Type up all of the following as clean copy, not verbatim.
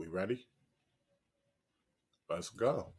We ready? Let's go.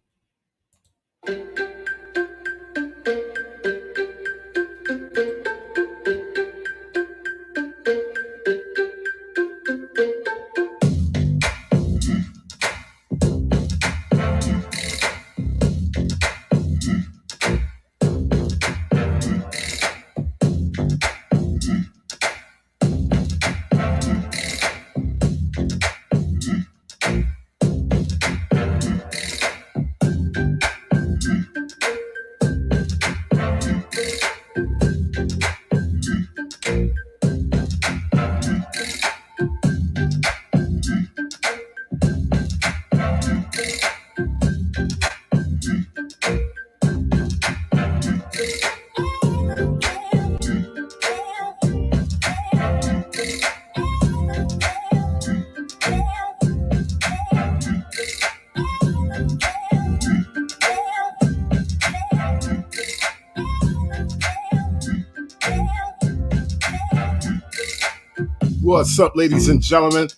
What's up, ladies and gentlemen?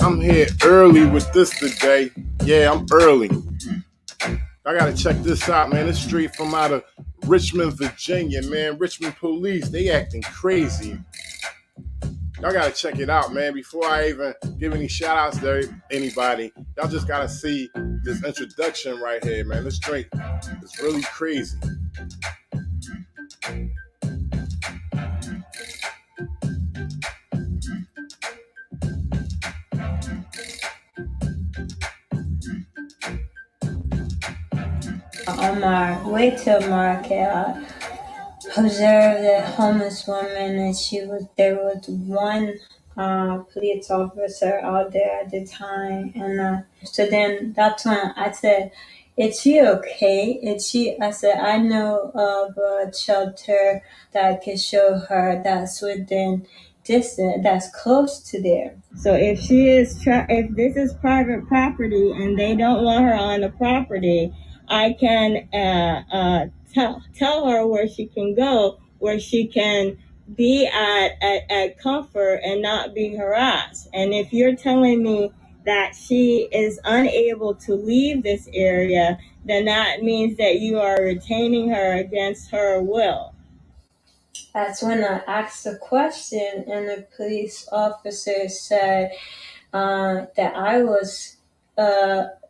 I'm here early with this today. Yeah, I'm early. I gotta check this out, man. It's straight from out of Richmond, Virginia, man. Richmond police, they acting crazy. Y'all gotta check it out, man. Before I even give any shout outs to anybody, y'all just gotta see this introduction right here, man. This straight, it's really crazy. On my way to market, I observed a homeless woman, and there was one police officer out there at the time, and so then that's when I said, "Is she okay? I said, "I know of a shelter that can show her that's within distance, that's close to there." So if if this is private property and they don't want her on the property, I can tell her where she can go, where she can be at comfort and not be harassed. And if you're telling me that she is unable to leave this area, then that means that you are retaining her against her will. That's when I asked the question, and the police officer said that I was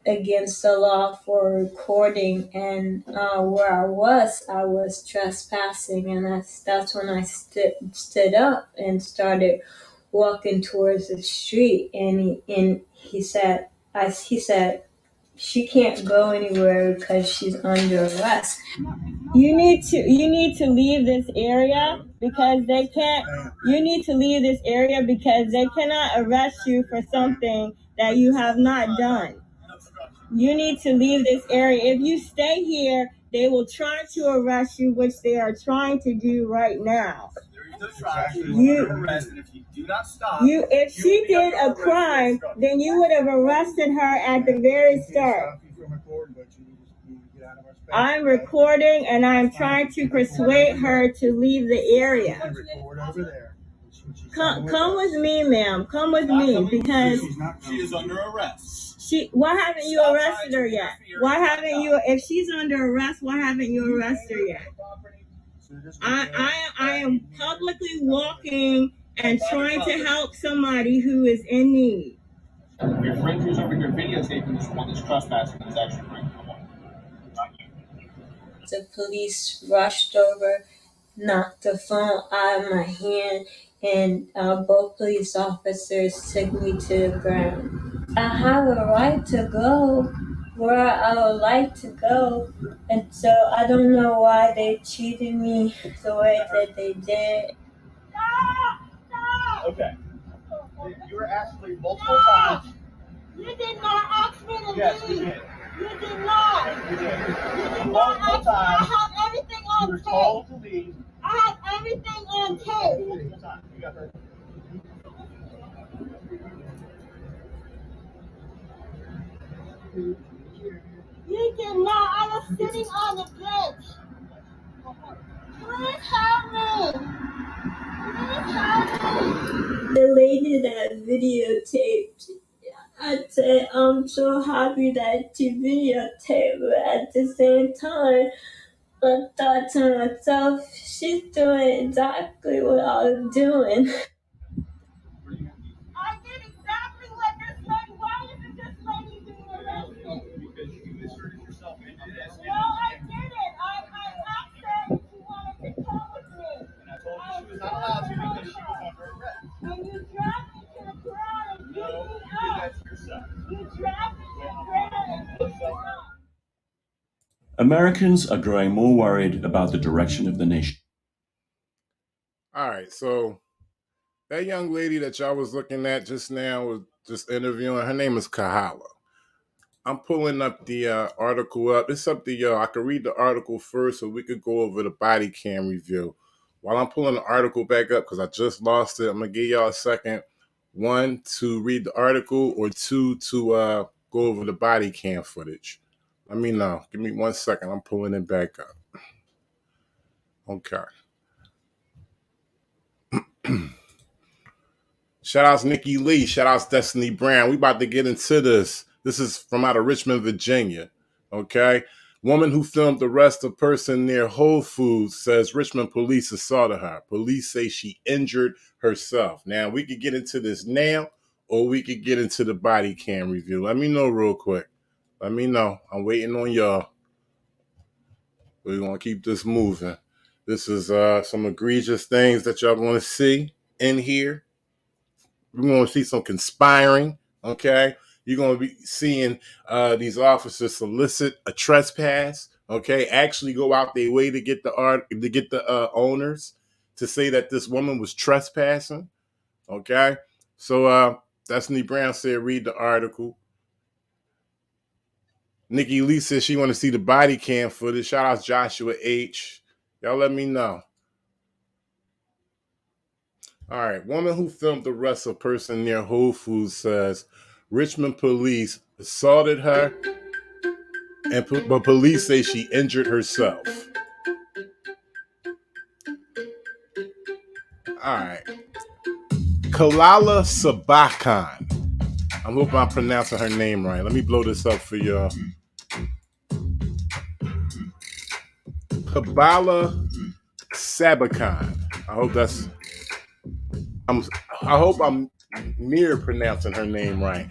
against the law for recording, and where I was trespassing, and that's when I stood up and started walking towards the street, and he said she can't go anywhere because she's under arrest. You need to leave this area because they can't. You need to leave this area because they cannot arrest you for something that you have not done. You need to leave this area. If you stay here, they will try to arrest you, which they are trying to do right now. If she did a crime, then you would have arrested her at the very start. I'm recording, and I'm trying to persuade her to leave the area. Come with me, ma'am. Come with me, because she is under arrest. Why haven't you arrested her yet? Why haven't you? If she's under arrest, why haven't you arrested her yet? I am publicly walking and trying to help somebody who is in need. Your friend who's over here videotaping this one that's trespassing is actually bringing the one. The police rushed over, knocked the phone out of my hand, and both police officers took me to the ground. I have a right to go where I would like to go, and so I don't know why they treated me the way that they did. Okay. You were asked me multiple times. You did not ask me to leave. Yes, we did. You did not. You did. You did not ask me. I have everything on You were tape. told to leave. I have everything on tape. Multiple times. You got that. You did not. I was sitting on the bench. Please help me. Please help me. The lady that videotaped I said, I'm so happy that you videotaped, but at the same time, I thought to myself, she's doing exactly what I was doing. I did exactly what this lady. Why isn't this lady being arrested? Because you inserted yourself into this. No, I didn't. I asked her if she wanted to come with me. And I told you she was not allowed to because she was under arrest. And you dragged me to the ground and beat No, me you did up. that to yourself. You dragged me to the ground and beat me up. Americans are growing more worried about the direction of the nation. All right, so that young lady that y'all was looking at just now was just interviewing. Her name is Kahala. I'm pulling up the article up. It's up to y'all. I could read the article first so we could go over the body cam review. While I'm pulling the article back up, because I just lost it, I'm going to give y'all a second. 1, to read the article, or 2, to go over the body cam footage. Let me know. Give me 1 second. I'm pulling it back up. Okay. Shout outs Nikki Lee. Shout outs Destiny Brown. We about to get into this. This is from out of Richmond, Virginia. Okay. Woman who filmed the arrest of person near Whole Foods says Richmond police assaulted her. Police say she injured herself. Now, we could get into this now, or we could get into the body cam review. Let me know real quick. Let me know. I'm waiting on y'all. We're going to keep this moving. This is some egregious things that y'all going to see in here. We're going to see some conspiring, okay? You're going to be seeing these officers solicit a trespass, okay? Actually go out their way to get the owners to say that this woman was trespassing, okay? So Destiny Brown said, read the article. Nikki Lee says she want to see the body cam footage. Shout out Joshua H. Y'all let me know. All right. Woman who filmed the arrest of person near Whole Foods says Richmond police assaulted her, but police say she injured herself. All right. Kalala Sabakan. I hope I'm pronouncing her name right. Let me blow this up for y'all. Kabala Sabakan. I hope I'm near pronouncing her name right.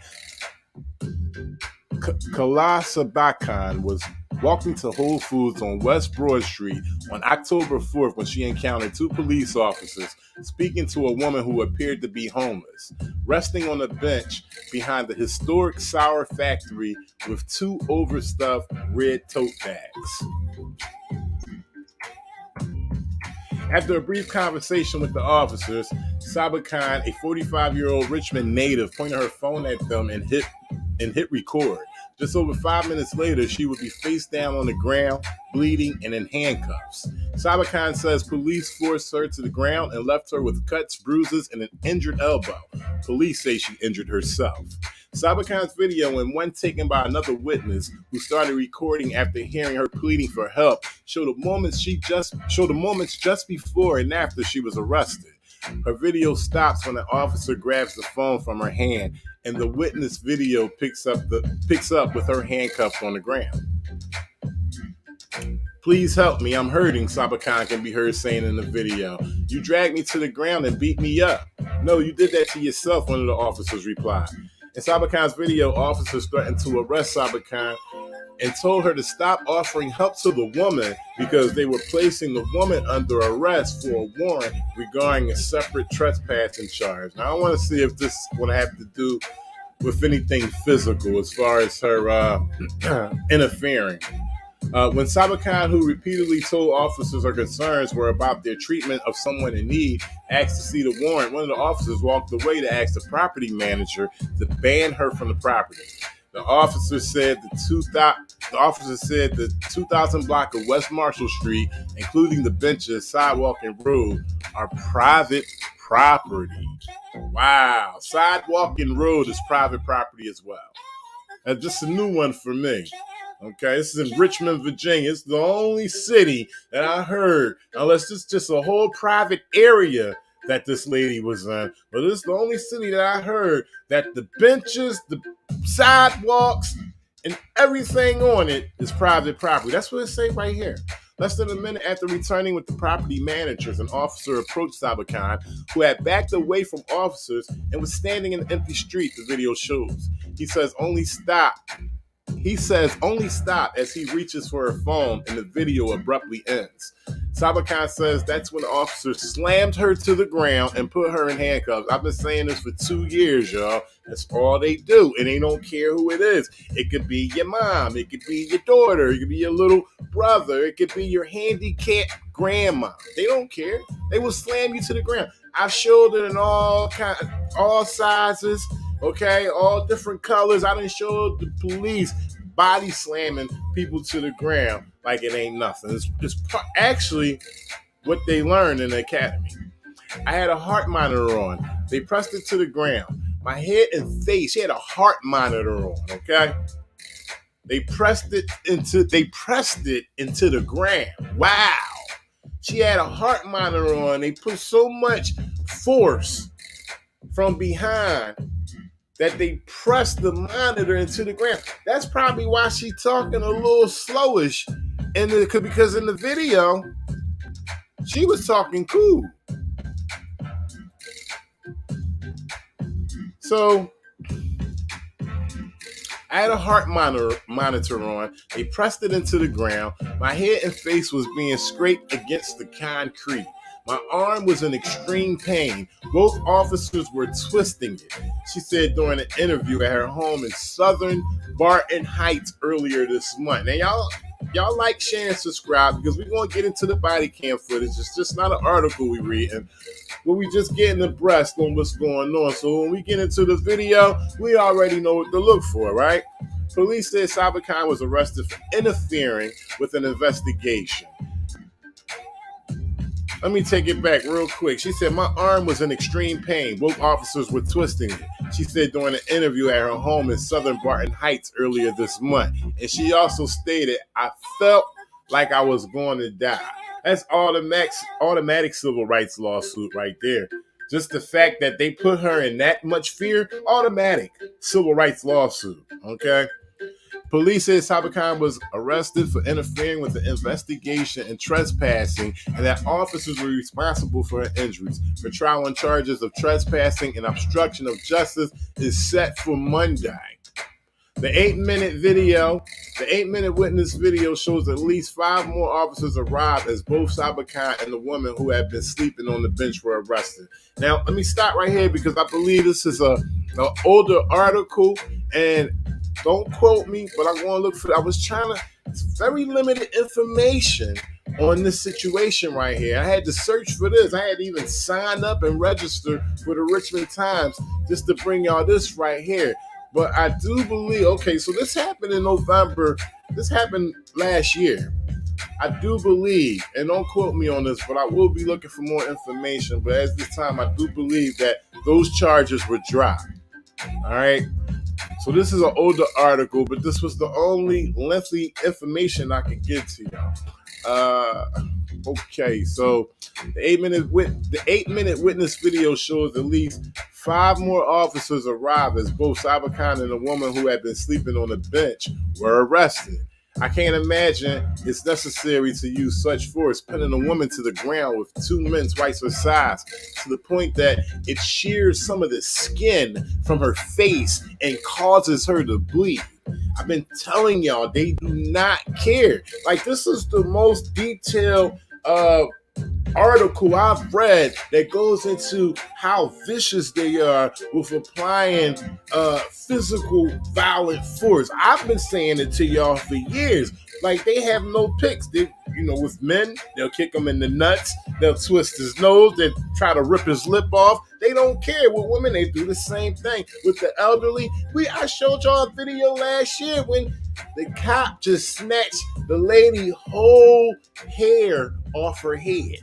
Kala Sabakan was walking to Whole Foods on West Broad Street on October 4th when she encountered 2 police officers speaking to a woman who appeared to be homeless, resting on a bench behind the historic sour factory with 2 overstuffed red tote bags. After a brief conversation with the officers, Sabakan, a 45-year-old Richmond native, pointed her phone at them and hit record. Just over 5 minutes later, she would be face down on the ground, bleeding and in handcuffs. Sabakan says police forced her to the ground and left her with cuts, bruises, and an injured elbow. Police say she injured herself. Sabakan's video, and one taken by another witness who started recording after hearing her pleading for help, showed the moments just before and after she was arrested. Her video stops when an officer grabs the phone from her hand, and the witness video picks up with her handcuffed on the ground. Please help me, I'm hurting, Sabakan can be heard saying in the video. You dragged me to the ground and beat me up. No, you did that to yourself, one of the officers replied. In Sabakan's video, officers threatened to arrest Sabakan and told her to stop offering help to the woman because they were placing the woman under arrest for a warrant regarding a separate trespassing charge. Now, I want to see if this is going to have to do with anything physical as far as her interfering. When Sabakan, who repeatedly told officers her concerns were about their treatment of someone in need, asked to see the warrant, one of the officers walked away to ask the property manager to ban her from the property. The officer said the 2000 block of West Marshall Street, including the benches, sidewalk, and road, are private property. Wow, sidewalk and road is private property as well. That's just a new one for me. Okay, this is in Richmond, Virginia. It's the only city that I heard, unless it's just a whole private area that this lady was in. But it's the only city that I heard that the benches, sidewalks, and everything on it is private property. That's what it say right here. Less than a minute after returning with the property managers, an officer approached Sabakan, who had backed away from officers and was standing in an empty street, the video shows. He says only stop as he reaches for her phone, and the video abruptly ends. Sabakan says that's when the officer slammed her to the ground and put her in handcuffs. I've been saying this for 2 years, y'all. That's all they do, and they don't care who it is. It could be your mom, it could be your daughter, it could be your little brother, it could be your handicapped grandma. They don't care. They will slam you to the ground. I've showed it in all sizes, okay, all different colors. I done showed the police body slamming people to the ground like it ain't nothing. It's actually what they learned in the academy. I had a heart monitor on. They pressed it to the ground. My head and face, she had a heart monitor on, okay? They pressed it into the ground. Wow. She had a heart monitor on. They put so much force from behind that they pressed the monitor into the ground. That's probably why she's talking a little slowish, because in the video, she was talking cool. So I had a heart monitor on. They pressed it into the ground. My head and face was being scraped against the concrete. My arm was in extreme pain. Both officers were twisting it, she said during an interview at her home in Southern Barton Heights earlier this month. Now, y'all like, share, and subscribe, because we're going to get into the body cam footage. It's just not an article we reading, but we just getting abreast on what's going on. So when we get into the video, we already know what to look for, right? Police said Sabakan was arrested for interfering with an investigation. Let me take it back real quick. She said, my arm was in extreme pain. Both officers were twisting it, she said during an interview at her home in Southern Barton Heights earlier this month. And she also stated, I felt like I was going to die. That's automatic civil rights lawsuit right there. Just the fact that they put her in that much fear, automatic civil rights lawsuit, okay? Police said Sabakan was arrested for interfering with the investigation and trespassing, and that officers were responsible for her injuries. Her trial on charges of trespassing and obstruction of justice is set for Monday. The 8-minute witness video shows at least 5 more officers arrived as both Sabakan and the woman who had been sleeping on the bench were arrested. Now, let me stop right here, because I believe this is an older article, and don't quote me, but I'm going to look for it. It's very limited information on this situation right here. I had to search for this. I had to even sign up and register for the Richmond Times just to bring y'all this right here. But I do believe, okay, so this happened in November. This happened last year. I do believe, and don't quote me on this, but I will be looking for more information. But at this time, I do believe that those charges were dropped. All right. So this is an older article, but this was the only lengthy information I could get to y'all. Okay, so the 8-minute witness video shows at least 5 more officers arrived as both Sabakan and the woman who had been sleeping on the bench were arrested. I can't imagine it's necessary to use such force, pinning a woman to the ground with 2 men twice her size, to the point that it shears some of the skin from her face and causes her to bleed. I've been telling y'all, they do not care. Like, this is the most detailed article I've read that goes into how vicious they are with applying physical violent force. I've been saying it to y'all for years. Like, they have no picks. They, with men, they'll kick him in the nuts. They'll twist his nose. They'll try to rip his lip off. They don't care. With women, they do the same thing. With the elderly, I showed y'all a video last year when the cop just snatched the lady whole hair off her head.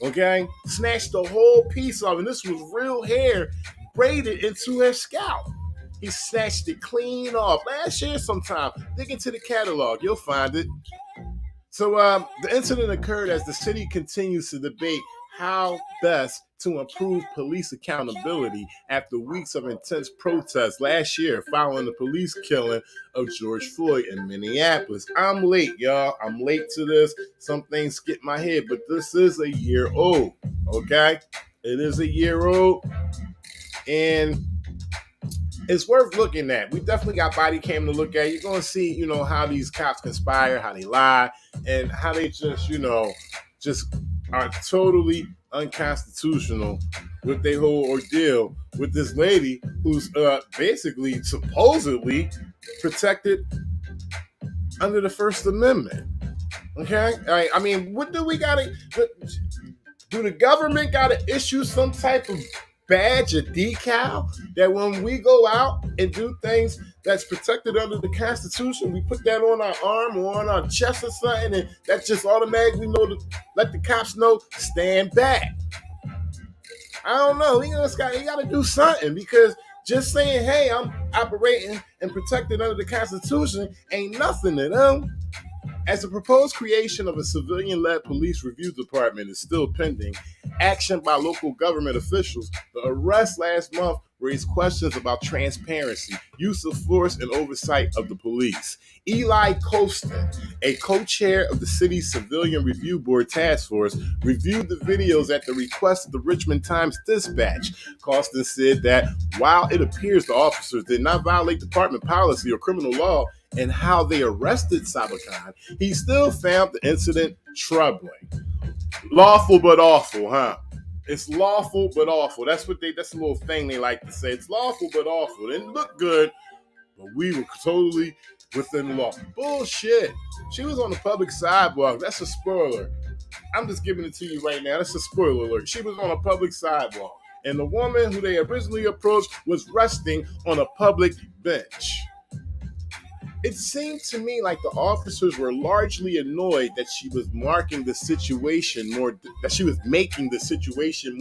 Okay? Snatched the whole piece off, and this was real hair braided into her scalp. He snatched it clean off last year sometime. Dig into the catalog. You'll find it. So the incident occurred as the city continues to debate how best to improve police accountability after weeks of intense protests last year following the police killing of George Floyd in Minneapolis. I'm late, y'all. I'm late to this. Some things skip my head, but this is a year old, okay? It is a year old, and it's worth looking at. We definitely got Bodycam to look at. You're going to see, how these cops conspire, how they lie, and how they just are totally unconstitutional with their whole ordeal with this lady who's basically, supposedly protected under the First Amendment. Okay? I mean, what do we got to... Do the government got to issue some type of badge or decal that when we go out and do things that's protected under the Constitution, we put that on our arm or on our chest or something, and that just automatically let the cops know, stand back? I don't know. He got to do something, because just saying, hey, I'm operating and protected under the Constitution ain't nothing to them. As the proposed creation of a civilian-led police review department is still pending, action by local government officials, the arrest last month raised questions about transparency, use of force, and oversight of the police. Eli Colston, a co-chair of the city's Civilian Review Board Task Force, reviewed the videos at the request of the Richmond Times-Dispatch. Colston said that while it appears the officers did not violate department policy or criminal law in how they arrested Sabakan, he still found the incident troubling. Lawful but awful, huh? It's lawful but awful. That's a little thing they like to say. It's lawful but awful. It didn't look good, but we were totally within the law. Bullshit. She was on the public sidewalk. That's a spoiler. I'm just giving it to you right now. That's a spoiler alert. She was on a public sidewalk, and the woman who they originally approached was resting on a public bench. It seemed to me like the officers were largely annoyed that she was making the situation more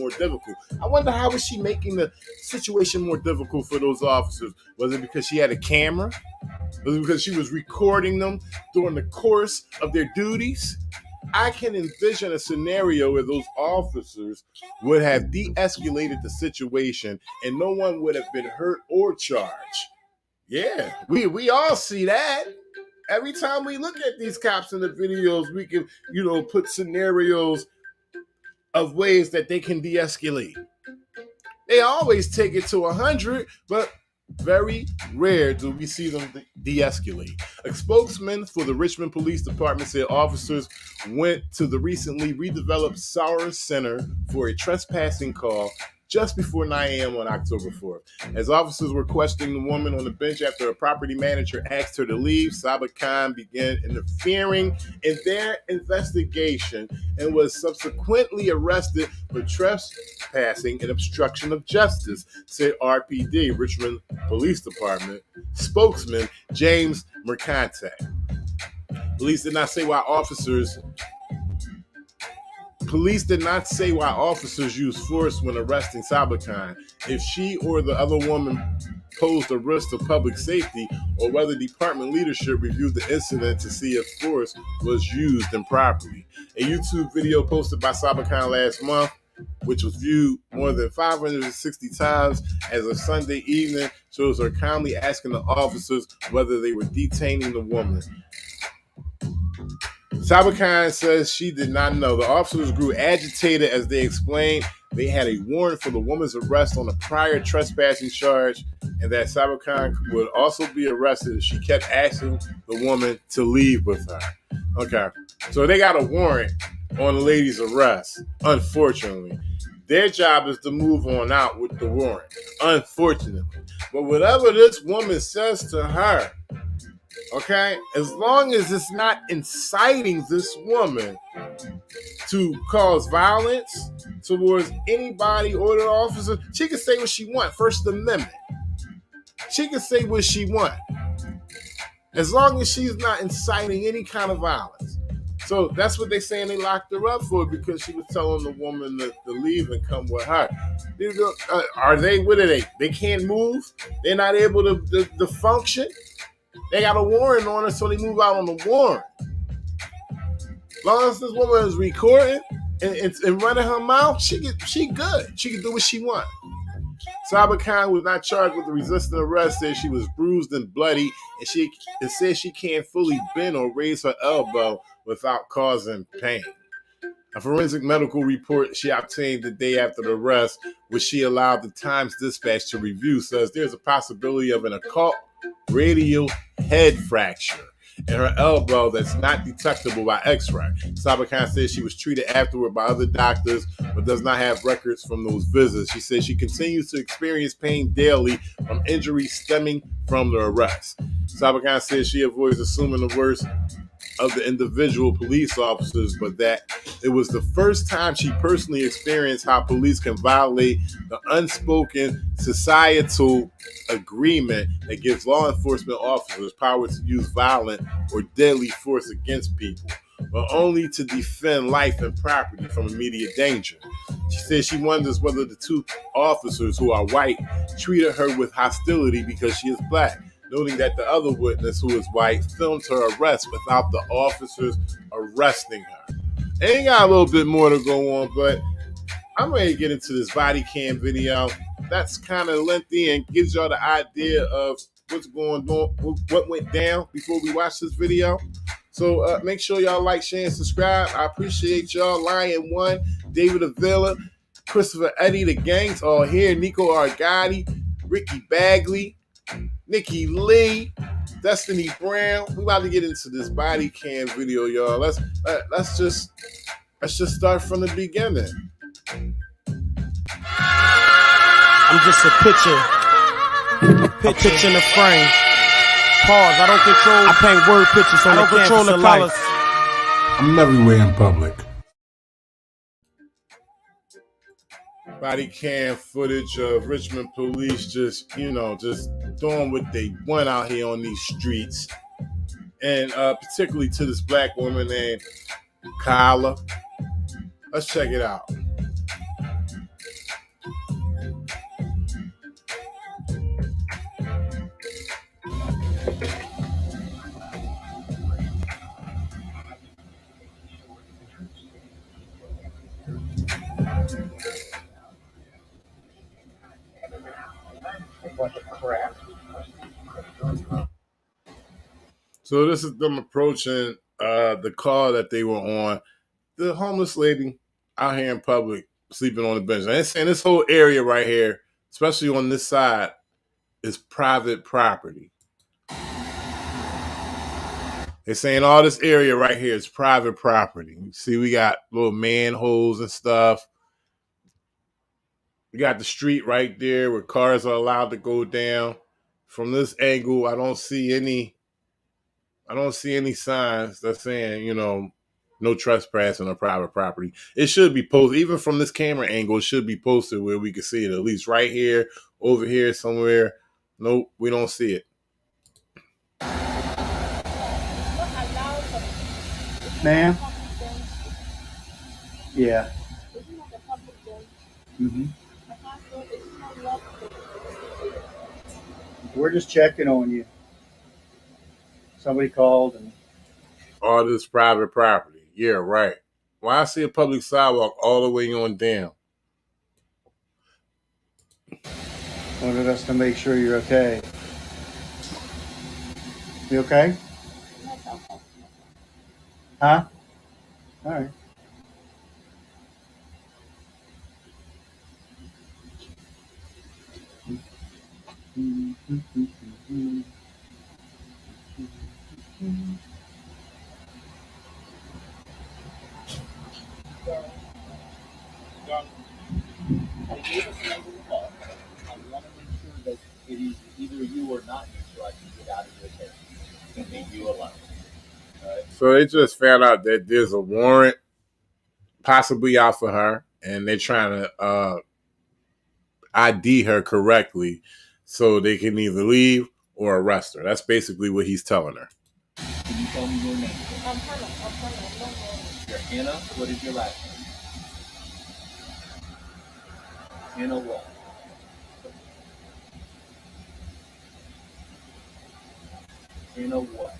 difficult. I wonder, how was she making the situation more difficult for those officers? Was it because she had a camera? Was it because she was recording them during the course of their duties? I can envision a scenario where those officers would have de-escalated the situation and no one would have been hurt or charged. Yeah, we all see that. Every time we look at these cops in the videos, we can, put scenarios of ways that they can de-escalate. They always take it to 100, but very rare do we see them de-escalate. A spokesman for the Richmond Police Department said officers went to the recently redeveloped Sauer Center for a trespassing call just before 9 a.m. on October 4th. As officers were questioning the woman on the bench after a property manager asked her to leave, Sabakan began interfering in their investigation and was subsequently arrested for trespassing and obstruction of justice, said RPD, Richmond Police Department, spokesman James Mercante. Police did not say why officers used force when arresting Sabakan, if she or the other woman posed a risk to public safety, or whether department leadership reviewed the incident to see if force was used improperly. A YouTube video posted by Sabakan last month, which was viewed more than 560 times as of Sunday evening, shows her calmly asking the officers whether they were detaining the woman. Sabakan says she did not know. The officers grew agitated as they explained they had a warrant for the woman's arrest on a prior trespassing charge, and that Sabakan would also be arrested if she kept asking the woman to leave with her. Okay, so they got a warrant on the lady's arrest, unfortunately. Their job is to move on out with the warrant, unfortunately. But whatever this woman says to her, okay, as long as it's not inciting this woman to cause violence towards anybody or the officer, she can say what she wants. First Amendment. She can say what she wants, as long as she's not inciting any kind of violence. So that's what they're saying they locked her up for, because she was telling the woman to leave and come with her. Are they, what are they? They can't move? They're not able to function? They got a warrant on her, so they move out on the warrant. As long as this woman is recording, and running her mouth, she good. She can do what she want. Saba Khan was not charged with resisting arrest. Said she was bruised and bloody, and it says she can't fully bend or raise her elbow without causing pain. A forensic medical report she obtained the day after the arrest, which she allowed the Times Dispatch to review, says there's a possibility of an occult radial head fracture in her elbow that's not detectable by x-ray. Saba Khan says she was treated afterward by other doctors, but does not have records from those visits. She says she continues to experience pain daily from injuries stemming from the arrest. Saba Khan says she avoids assuming the worst of the individual police officers, but that it was the first time she personally experienced how police can violate the unspoken societal agreement that gives law enforcement officers power to use violent or deadly force against people, but only to defend life and property from immediate danger. She says she wonders whether the two officers, who are white, treated her with hostility because she is black, noting that the other witness, who is white, filmed her arrest without the officers arresting her. And got a little bit more to go on, but I'm ready to get into this body cam video. That's kind of lengthy and gives y'all the idea of what's going on, what went down before we watch this video. So make sure y'all like, share, and subscribe. I appreciate y'all. Lion One, David Avila, Christopher Eddie, the gangs all here. Nico Argotti, Ricky Bagley, Nikki Lee, Destiny Brown. We about to get into this body cam video, y'all. Let's just start from the beginning. I'm just a picture in a frame. Pause. I don't control. I paint word pictures. I don't control the colors. I'm everywhere in public. Body cam footage of Richmond police just doing what they want out here on these streets. And particularly to this black woman named Kyla. Let's check it out. Bunch of crap. So this is them approaching the car that they were on. The homeless lady out here in public sleeping on the bench. And saying this whole area right here, especially on this side, is private property. They're saying all this area right here is private property. You see, we got little manholes and stuff. We got the street right there where cars are allowed to go down. From this angle, I don't see any signs that's saying, no trespassing on private property. It should be posted, even from this camera angle, it should be posted where we can see it, at least right here, over here somewhere. Nope, we don't see it. Ma'am? Yeah. Mm-hmm. We're just checking on you. Somebody called and all this private property. Yeah, right. Why I see a public sidewalk all the way on down? wanted us to make sure you're okay. You okay? Huh? All right. I gave us a number to call. I want to make sure that it is either you or not you, so I can get out of your hair and leave you alone. Right? So they just found out that there's a warrant possibly out for her, and they're trying to ID her correctly so they can either leave or arrest her. That's basically what he's telling her. Can you tell me your name? I'm Hannah. You're Hannah? What is your last name? Hannah what? Hannah what?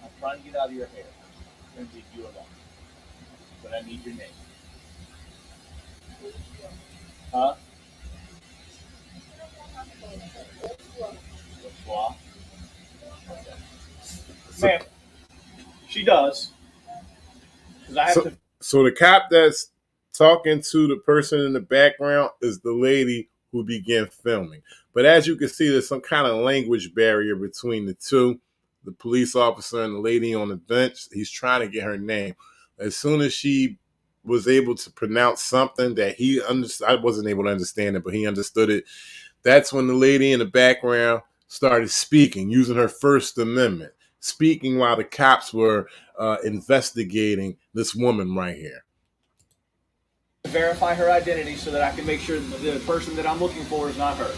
I'm trying to get out of your hair and leave you alone. but I need your name. Huh? What? Ma'am, she does. Because I have to. So the cop that's talking to the person in the background is the lady who began filming. But as you can see, there's some kind of language barrier between the two. The police officer and the lady on the bench, he's trying to get her name. As soon as she was able to pronounce something that he understood, I wasn't able to understand it, but he understood it. That's when the lady in the background started speaking, using her First Amendment, speaking while the cops were investigating this woman right here. Verify her identity so that I can make sure that the person that I'm looking for is not her.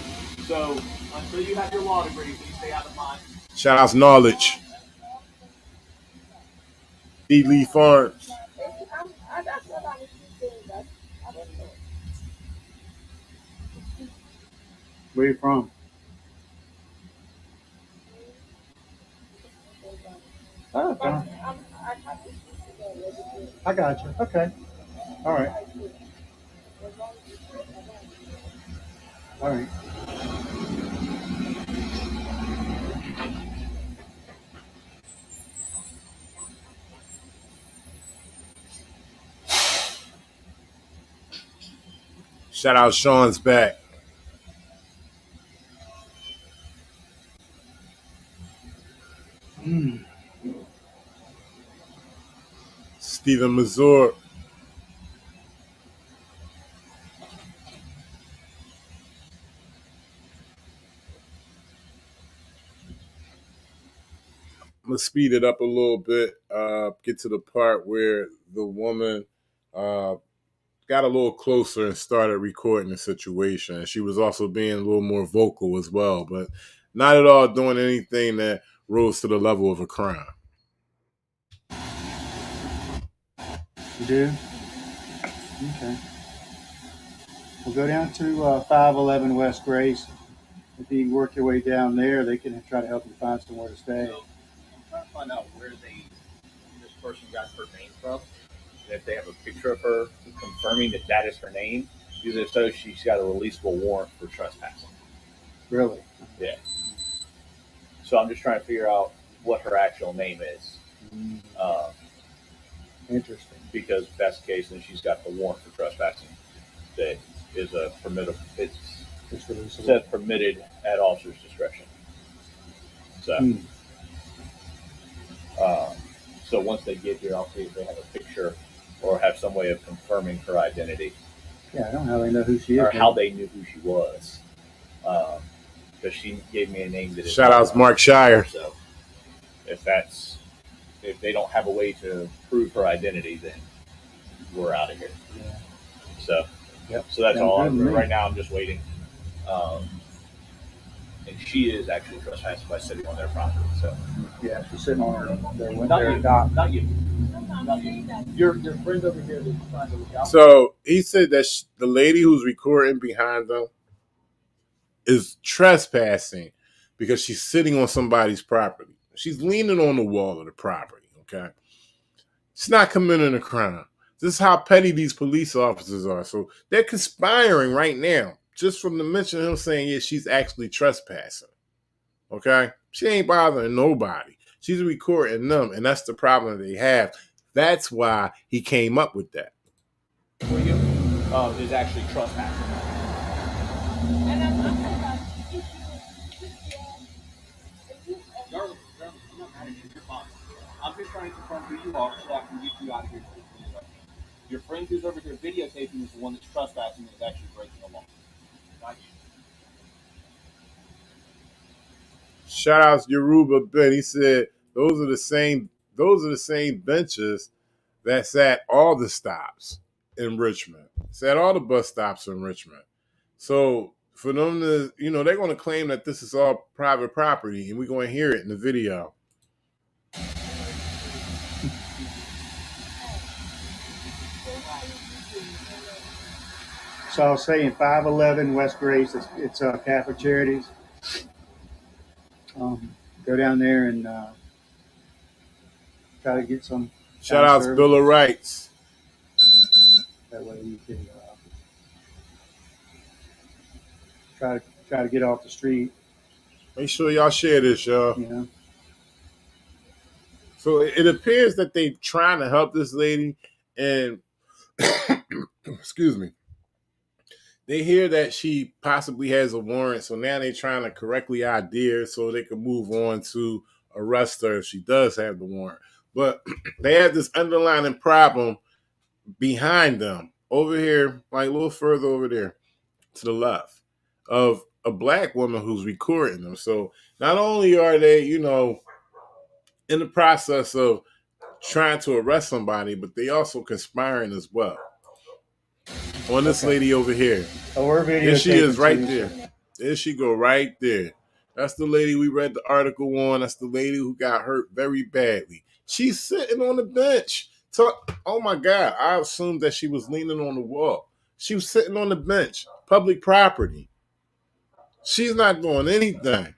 So until you have your law degree, please stay out of mine. Shout out Knowledge. D. Lee Farms. Where you from? Oh, okay. I got you. Okay. All right. All right. Shout out Sean's back. Stephen Mazur. I'm gonna speed it up a little bit. Get to the part where the woman got a little closer and started recording the situation. And she was also being a little more vocal as well, but not at all doing anything that rose to the level of a crime. You do? Okay. We'll go down to 511 West Grace. If you can work your way down there, they can try to help you find somewhere to stay. So I'm trying to find out where this person got her name from. And if they have a picture of her confirming that that is her name, because if so, she's got a releasable warrant for trespassing. Really? Yeah. So I'm just trying to figure out what her actual name is. Interesting. Because if that's the case, then she's got the warrant for trespassing that is a permissible. It says permitted at officer's discretion. So, so once they get here, I'll see if they have a picture or have some way of confirming her identity. Yeah, I don't know how they know who she is. Or how they knew who she was. Because she gave me a name that is. Shout outs Mark Shire. So if they don't have a way to prove her identity, then we're out of here. Yeah. So, yep. So that's all. Right now, I'm just waiting. And she is actually trespassing by sitting on their property. So yeah, she's sitting on their window. Not you. Your friend over here that's trying to look out. So he said that the lady who's recording behind them is trespassing because she's sitting on somebody's property. She's leaning on the wall of the property, okay? She's not committing a crime. This is how petty these police officers are. So they're conspiring right now, just from the mention of him saying, yeah, she's actually trespassing, okay? She ain't bothering nobody. She's recording them, and that's the problem that they have. That's why he came up with that. For you, is actually trespassing. I'm just trying to confirm who you are so I can get you out of here. Your friend who's over here videotaping is the one that's trespassing and is actually breaking the law. Not you. Shout out to Yoruba Ben. He said those are the same benches that's at all the stops in Richmond. It's at all the bus stops in Richmond. So for them to, they're going to claim that this is all private property, and we're going to hear it in the video. So I was saying 511 West Grace, it's Catholic Charities. Go down there and try to get some. Shout out to Bill of Rights. That way you can try to get off the street. Make sure y'all share this, y'all. You know. So it appears that they're trying to help this lady, and excuse me, they hear that she possibly has a warrant, so now they're trying to correctly ID her so they can move on to arrest her if she does have the warrant. But they have this underlying problem behind them over here, like a little further over there to the left, of a black woman who's recording them. So not only are they, in the process of trying to arrest somebody, but they also conspiring as well. On this lady over here. Oh, we're videotaping. There she is right too, there. so. There she go right there. That's the lady we read the article on. That's the lady who got hurt very badly. She's sitting on the bench. Oh my God. I assumed that she was leaning on the wall. She was sitting on the bench. Public property. She's not doing anything.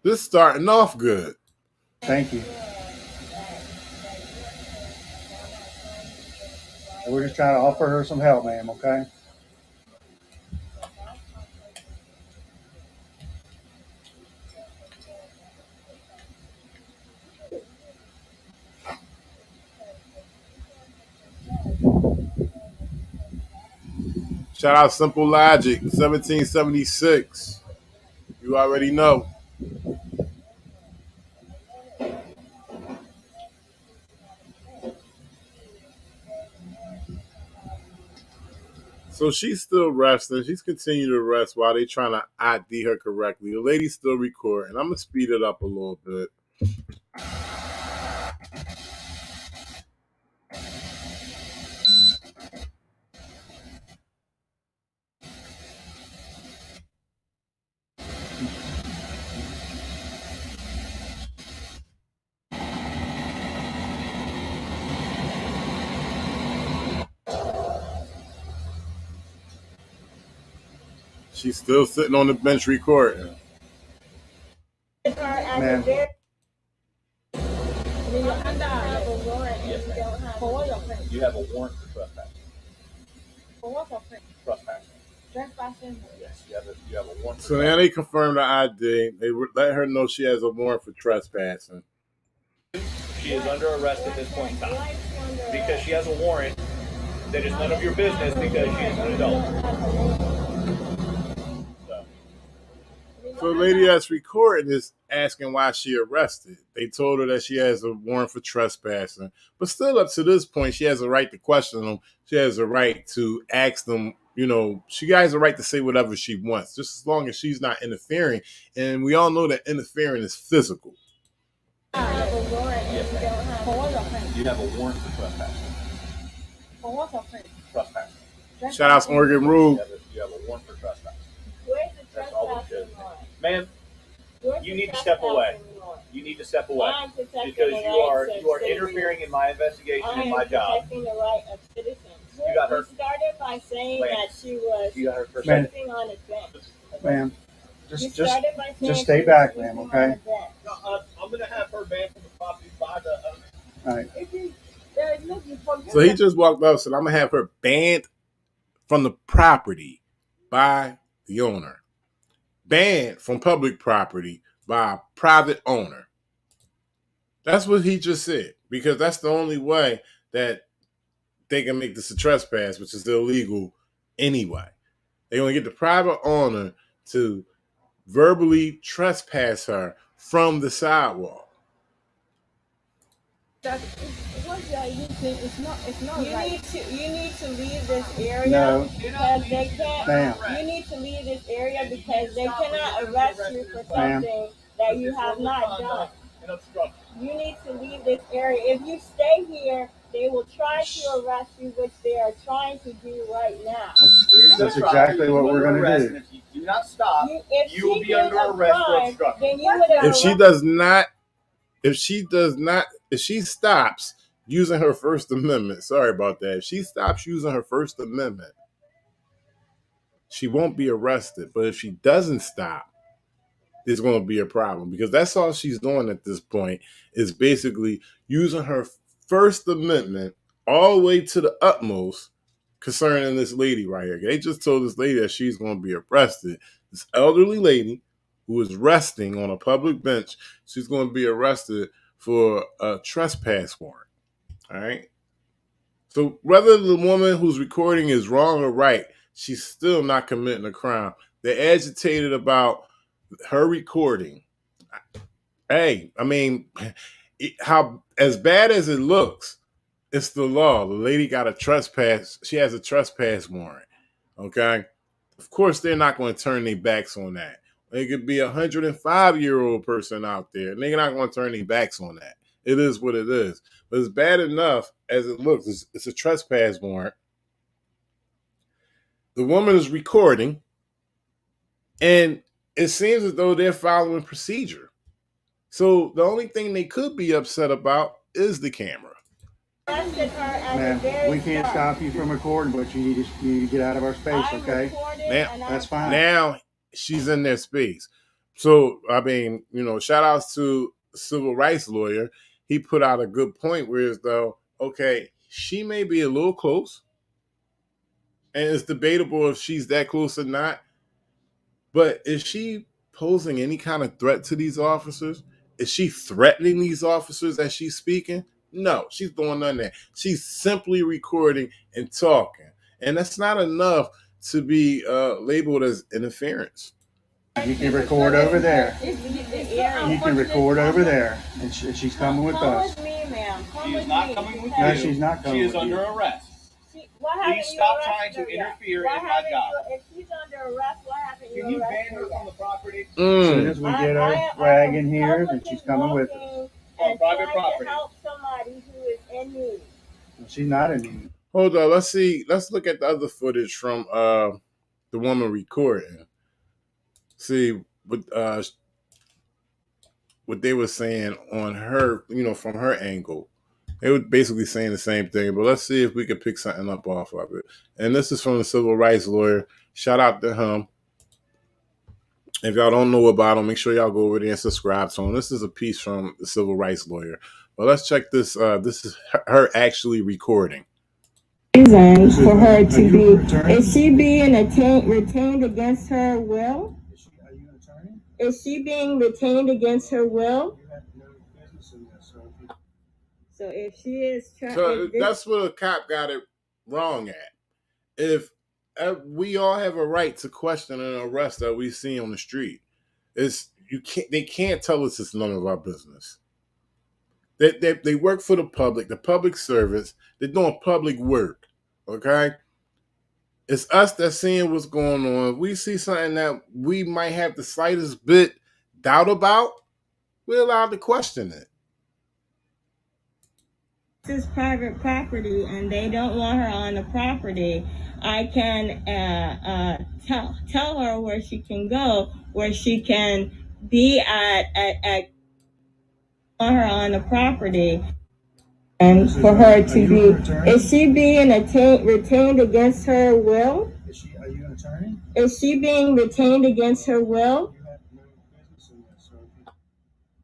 This is starting off good. Thank you. We're just trying to offer her some help, ma'am, okay? Shout out Simple Logic, 1776. You already know. So she's still resting. She's continuing to rest while they trying to ID her correctly. The lady's still recording. I'm going to speed it up a little bit. She's still sitting on the bench recording. Man. You have a warrant for trespassing. For what? Trespassing. Trespassing? Yes, you have a warrant. So now they confirmed the ID. They let her know she has a warrant for trespassing. She is under arrest at this point in time. Because she has a warrant that is none of your business because she is an adult. So the lady that's recording is asking why she arrested. They told her that she has a warrant for trespassing. But still up to this point, she has a right to question them. She has a right to ask them, she has a right to say whatever she wants, just as long as she's not interfering. And we all know that interfering is physical. You have a warrant for trespassing. For what offense? Trespassing. Shout out to Oregon Rule. You have a warrant for trespassing. Where's the That's all we trespassing should. law? Ma'am, Where's you the need to step away. trespassing law? You need to step away. I'm protecting Because the you are rights of interfering in my investigation I and am my job. protecting the right of citizens. You got her. You started by saying Ma'am. that she was You got her first. Man. sitting on a bench. Ma'am, You just started by saying stay she back, was ma'am, sitting okay? on a bench. I'm going to have her banned from the property by the. all right. There is nothing for So he just walked up and said, I'm going to have her banned from the property by the owner. Banned from public property by a private owner. That's what he just said, because that's the only way that they can make this a trespass, which is illegal anyway. They're going to get the private owner to verbally trespass her from the sidewalk. It's not you need to leave this area No. because they can't. Ma'am. You need to leave this area because they cannot arrest you for something that you have not done. You need to leave this area. If you stay here, they will try to arrest you, which they are trying to do right now. That's exactly what we're going to do. If you do not stop, If you will she be did under a arrest for crime, obstruction. then you would have If she stops using her First Amendment, sorry about that. If she stops using her First Amendment, she won't be arrested. But if she doesn't stop, there's going to be a problem, because that's all she's doing at this point is basically using her First Amendment all the way to the utmost concerning this lady right here. They just told this lady that she's going to be arrested. This elderly lady who is resting on a public bench, she's going to be arrested for a trespass warrant. All right. So whether the woman who's recording is wrong or right, she's still not committing a crime. They're agitated about her recording. Hey, I mean, how as bad as it looks, it's the law. The lady got a trespass. She has a trespass warrant. Okay. Of course, they're not going to turn their backs on that. It could be a 105-year-old person out there, and they're not going to turn their backs on that. It is what it is. But it's bad enough as it looks. It's a trespass warrant. The woman is recording, and it seems as though they're following procedure. So the only thing they could be upset about is the camera. Ma'am, we can't stop you from recording, but you need to get out of our space, okay? Now, that's fine. Now she's in their space. So, I mean, shout outs to the civil rights lawyer. He put out a good point where it's though, okay, she may be a little close, and it's debatable if she's that close or not. But is she posing any kind of threat to these officers? Is she threatening these officers as she's speaking? No, she's doing none of that. She's simply recording and talking. And that's not enough to be labeled as interference. You can record over there. You can record over there. And she's coming with us. Come with me, ma'am. She is not coming with No, you. she's not coming She is with under you. arrest. Please stop trying to interfere in my job. If she's under arrest, what happened? Can you ban her from the property? As soon as we get her flag in here, then she's coming with us. On private property. To help somebody who is in need. She's not in need. Hold on, let's see. Let's look at the other footage from the woman recording. See what they were saying on her, from her angle. They were basically saying the same thing, but let's see if we can pick something up off of it. And this is from the civil rights lawyer. Shout out to him. If y'all don't know about him, make sure y'all go over there and subscribe to him. This is a piece from the civil rights lawyer. But let's check this. This is her actually recording. Reason for her to be, is she being retained against her will? Are you an attorney? Is she being retained against her will? You have no business in this, so So if she is trying, So that's what a cop got it wrong at. If we all have a right to question an arrest that we see on the street, they can't tell us it's none of our business. They work for the public service. They're doing public work. Okay, it's us that's seeing what's going on. If we see something that we might have the slightest bit doubt about, we're allowed to question it. this is private property and they don't want her on the property, I can tell her where she can go, where she can be at want her on the property. And for her to be, is she being retained against her will? Are you an attorney? Is she being retained against her will? You have no business in this, so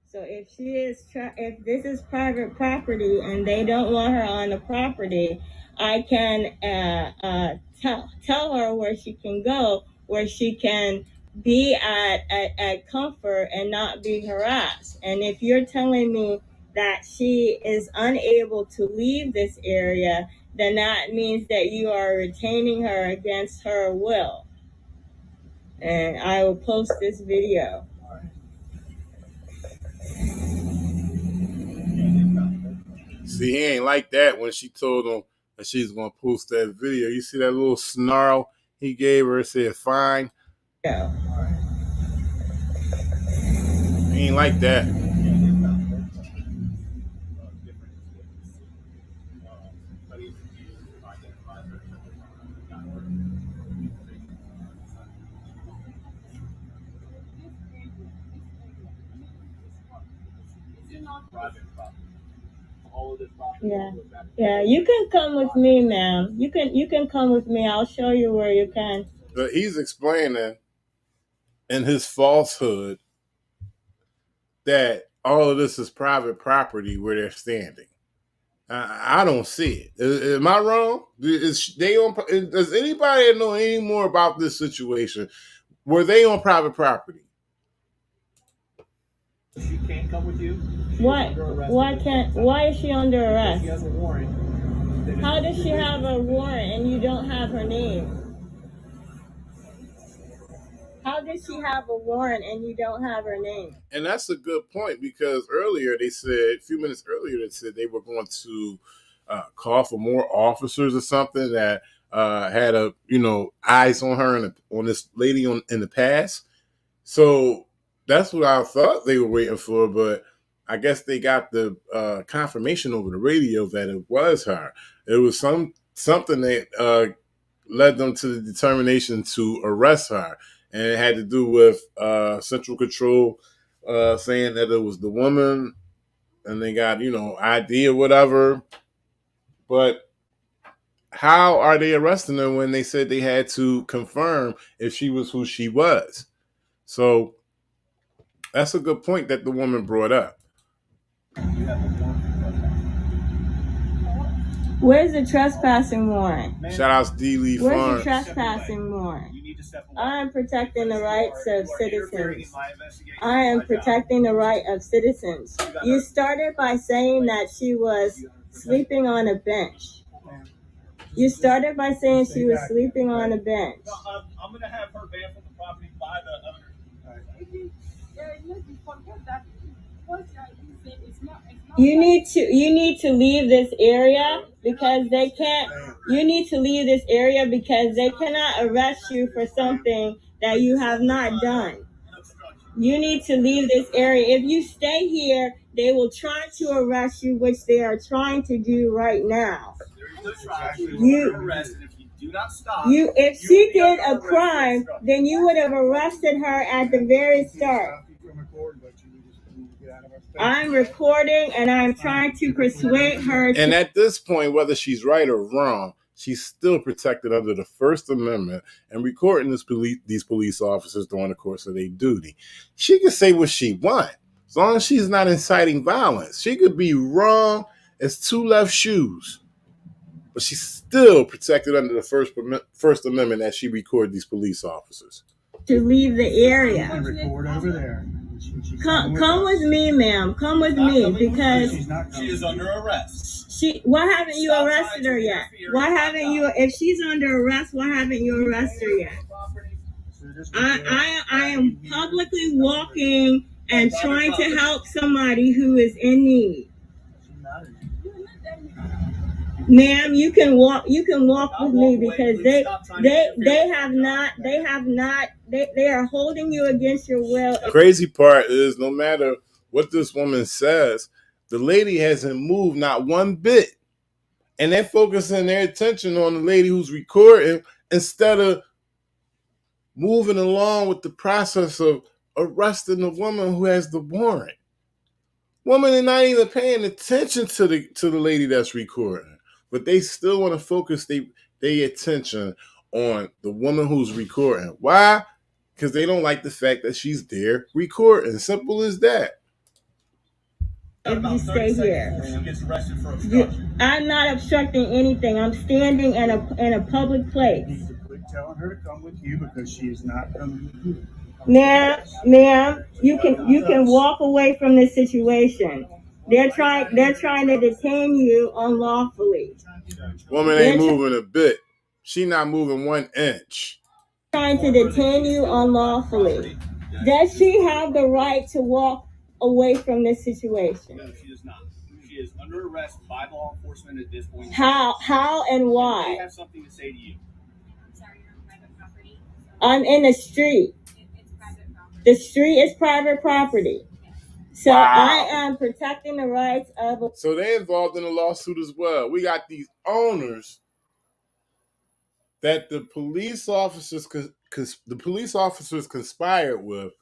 So if she is, if this is private property and they don't want her on the property, I can tell her where she can go, where she can be at comfort and not be harassed. And if you're telling me that she is unable to leave this area, then that means that you are retaining her against her will. And I will post this video. See, he ain't like that when she told him that she's going to post that video. You see that little snarl he gave her, said, fine. Yeah. He ain't like that. Yeah, you can come with me, ma'am. You can come with me. I'll show you where you can. But he's explaining in his falsehood that all of this is private property where they're standing. I don't see it. Am I wrong? Does anybody know any more about this situation? Were they on private property? She can't come with you. Why is she under arrest? She has a warrant. How does she have a warrant and you don't have her name? How does she have a warrant and you don't have her name? And that's a good point, because earlier they said, a few minutes earlier, they said they were going to call for more officers or something that had eyes on her and on this lady in the past. So that's what I thought they were waiting for, but I guess they got the confirmation over the radio that it was her. It was something that led them to the determination to arrest her, and it had to do with Central Control saying that it was the woman, and they got ID or whatever. But how are they arresting her when they said they had to confirm if she was who she was? So that's a good point that the woman brought up. Where's the trespassing warrant? Shout out to D. Lee Where's Farms. the trespassing warrant? I am protecting the rights of citizens. I am protecting the right of citizens. You started by saying that she was sleeping on a bench. You started by saying she was sleeping on a bench. I'm going to have her banned from the property by the owner. You need to leave this area because they can't. You need to leave this area because they cannot arrest you for something that you have not done. You need to leave this area. If you stay here, they will try to arrest you, which they are trying to do right now. If she did a crime, then you would have arrested her at the very start. I'm recording and I'm trying to persuade her. And at this point, whether she's right or wrong, she's still protected under the First Amendment and recording these police officers during the course of their duty. She can say what she wants, as long as she's not inciting violence. She could be wrong as two left shoes, but she's still protected under the First Amendment as she record these police officers. To leave the area. Record over there. Come with me, ma'am. Come with me because she is under arrest. Why haven't you arrested her yet? Why haven't you? If she's under arrest, why haven't you arrested her yet? I am publicly walking and trying to help somebody who is in need. Ma'am, you can walk with me because they are holding you against your will. The crazy part is, no matter what this woman says, the lady hasn't moved not one bit. And they're focusing their attention on the lady who's recording instead of moving along with the process of arresting the woman who has the warrant. Woman is not even paying attention to the lady that's recording. But they still want to focus their attention on the woman who's recording. Why? Because they don't like the fact that she's there recording. Simple as that. If you stay here, I'm not obstructing anything. I'm standing in a public place. You need to quit telling her to come with you because she is not coming with you. Ma'am, you can walk away from this situation. They're trying to detain you unlawfully. Woman ain't moving a bit. She not moving 1 inch. Trying to detain you unlawfully. Does she have the right to walk away from this situation? No, she does not. She is under arrest by law enforcement at this point. How and why? They have something to say to you. I'm sorry, you're on private property. I'm in the street. It's private property. The street is private property. So wow. I am protecting the rights of. So they're involved in a lawsuit as well. We got these owners that the police officers conspired with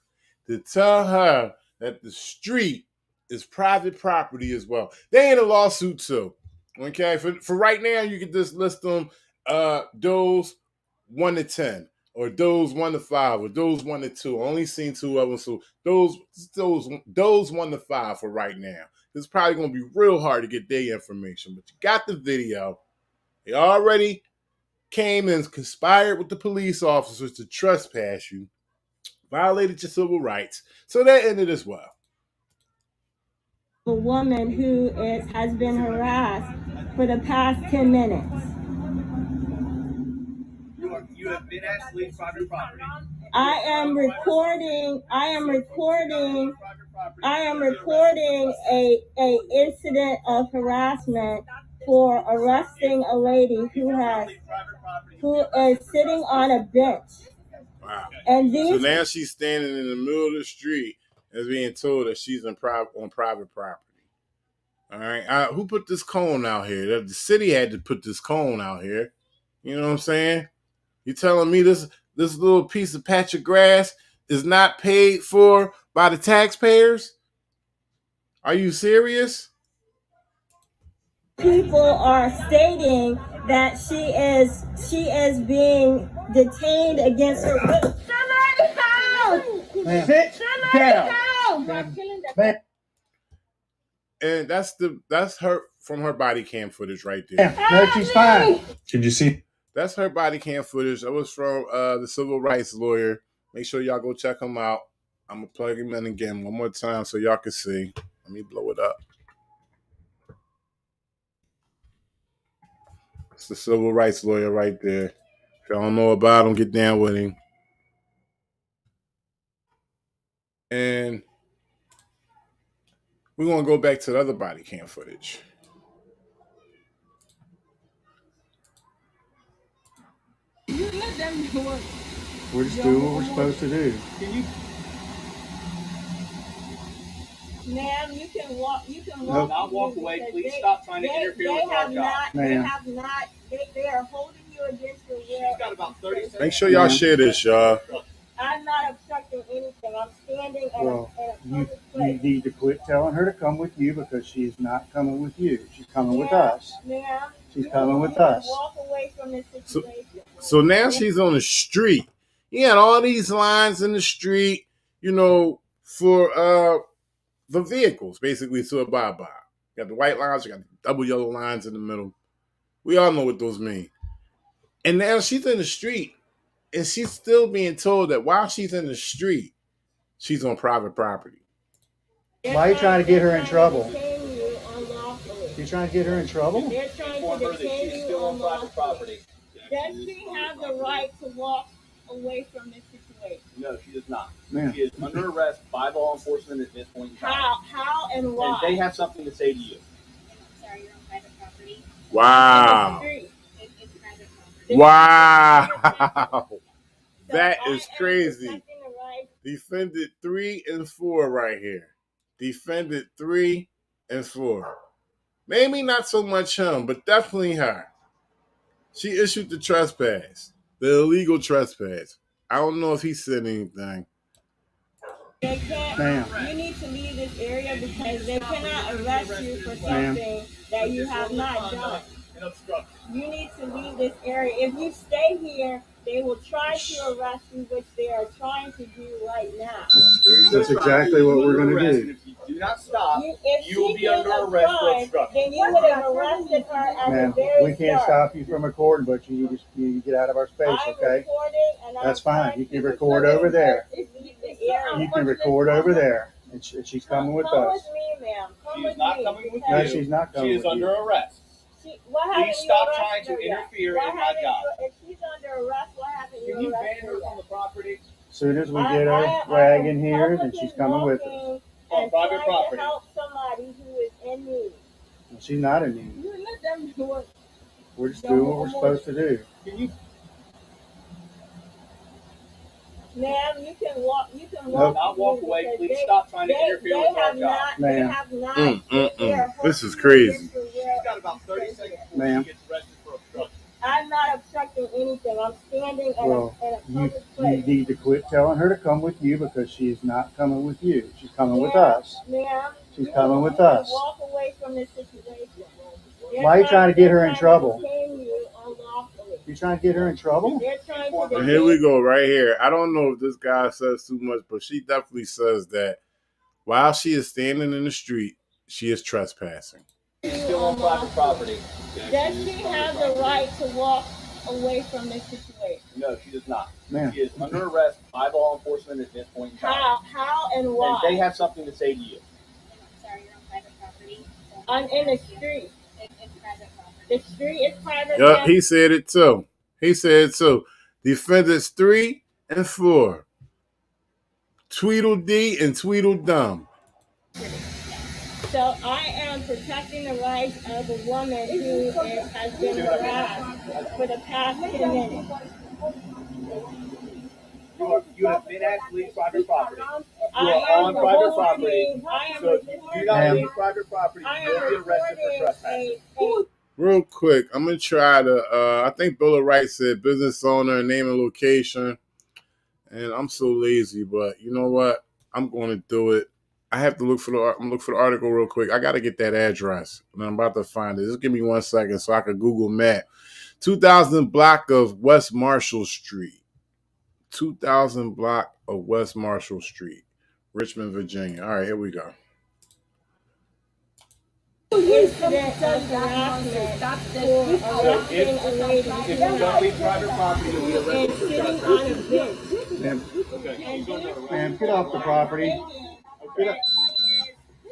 to tell her that the street is private property as well. They in a lawsuit too. Okay, for right now, you can just list them those 1 to 10. Or those 1 to 5, or those 1 to 2. I only seen 2 of them, so those 1 to 5 for right now. it's probably going to be real hard to get their information. But you got the video. They already came and conspired with the police officers to trespass you, violated your civil rights. So that ended as well. A woman who has been harassed for the past 10 minutes. You have been asked to leave private property. I am recording a incident of harassment for arresting a lady who is sitting on a bench. Wow. And so now she's standing in the middle of the street and being told that she's on private property. All right. Who put this cone out here? The city had to put this cone out here. You know what I'm saying? You telling me this little piece of patch of grass is not paid for by the taxpayers? Are you serious? People are stating that she is being detained against her will. Sit down. And that's her from her body cam footage right there. No, she's fine. Did you see? That's her body cam footage. That was from the civil rights lawyer. Make sure y'all go check him out. I'm gonna plug him in again one more time so y'all can see. Let me blow it up. It's the civil rights lawyer right there. If y'all don't know about him, get down with him. And we're gonna go back to the other body cam footage. We're just doing what we're supposed to do. Ma'am, you can walk. Nope. Not walk away. Please stop trying to interfere with our job. They are holding you against your will. She's got about 30 seconds. Make sure y'all share this, y'all. I'm not obstructing anything. I'm standing in a public You place. need to quit telling her to come with you because she's not coming with you. She's coming with us. Ma'am, She's coming with us. walk away from this situation. So now she's on the street. You got all these lines in the street, you know, for the vehicles basically to abide by. You got the white lines, you got the double yellow lines in the middle. We all know what those mean. And now she's in the street, and she's still being told that while she's in the street, she's on private property. Why are you trying to get her in trouble? You're trying to get her in trouble? They're trying Inform to her that detain she's you still on on private property. Does she have the right to walk away from this situation? No, she does not. Yeah. She is under arrest by law enforcement at this point in time. How and why? And they have something to say to you. I'm sorry, you're on private property. Wow. It's private property. Wow. That So is I am crazy. protecting the right. Defended 3 and 4 right here. Defended 3 and 4. Maybe not so much him, but definitely her. She issued the trespass, the illegal trespass. I don't know if he said anything. They can't. Ma'am. You need to leave this area because they cannot arrest you for Ma'am. something that you have not done. You need to leave this area. If you stay here, they will try to arrest you, which they are trying to do right now. That's exactly what we're going to do. If you do not stop, If you will she be did under a arrest for crime, obstruction. then you would have arrested her at Ma'am, the very we can't start. stop you from recording, but you need to get out of our space, I'm okay? recording, and I'm That's fine. trying You can to record over there. leave the area. You can record over there. And she's coming with Come us. with me, ma'am. Come She with is not me. coming with No, you. she's not coming She is with under you. arrest. What haven't Please you stop arrested trying to her yet? interfere Why in my haven't job. you- If she's under arrest, why haven't Can you you arrested ban her her from yet? the property? As soon as we I get her am wagon here, then publicly she's coming with us. walking On and private trying property. to help somebody who is in need. Well, she's not in need. You let them do it. We're just doing what we're supposed to do. Can you Ma'am, you can walk. You can Nope. walk. not walk away? because Please stop trying to interfere with our have job. not. They Ma'am. have not. This they are is holding you crazy. against your will. She's got about 30 seconds before Ma'am. she gets arrested for obstruction. I'm not obstructing anything. I'm standing in Well, a You public place. need to quit telling her to come with you because she is not coming with you. She's coming with us. Ma'am, She's you coming can- with you can us. Walk away from this situation. They're Why are you trying to get her in they're trouble? trying to detain you unlawfully. You trying to get her in trouble? They're trying to And here we go, right here. I don't know if this guy says too much, but she definitely says that while she is standing in the street, she is trespassing. She's still on private property. Does she have the right to walk away from this situation? No, she does not. Ma'am. She is under arrest by law enforcement at this point in time. How and why? And they have something to say to you. Sorry, you're on private property. I'm in the street. It's private property. The street is private. Yup, he said it too. He said so. Defendants 3 and 4. Tweedledee and Tweedledum. So I am protecting the rights of a woman who has been harassed for the past 10 minutes. You have been at least private property. You I are am on private property. So if you do not Ma'am. leave private property, I you will be am arrested for trespassing. Real quick, I'm going to try to, I think Bill of Rights said business owner, name and location. And I'm so lazy, but you know what? I'm going to do it. I have to look for the article real quick. I got to get that address, and I'm about to find it. Just give me 1 second so I can Google map. 2000 block of West Marshall Street. 2000 block of West Marshall Street, Richmond, Virginia. All right, here we go. Incident of harassment for arresting a lady If you don't leave private property, you'll be and arrested sitting for on a trespassing. bench. Ma'am, Okay. ma'am, get off the property. She is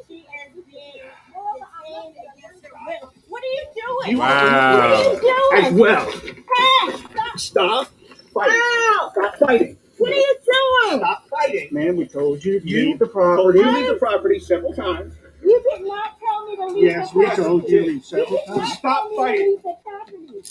being detained against her will. What are you doing? Wow. What are you doing? As well. Hey, stop. Stop fighting. Ow. Stop fighting. What are you doing? Stop fighting. Ma'am, we told you to You leave the property. You leave the property several times. You did not tell me to leave Yes, the we property. told you to leave several You did not times. Stop tell me to fighting. leave the property.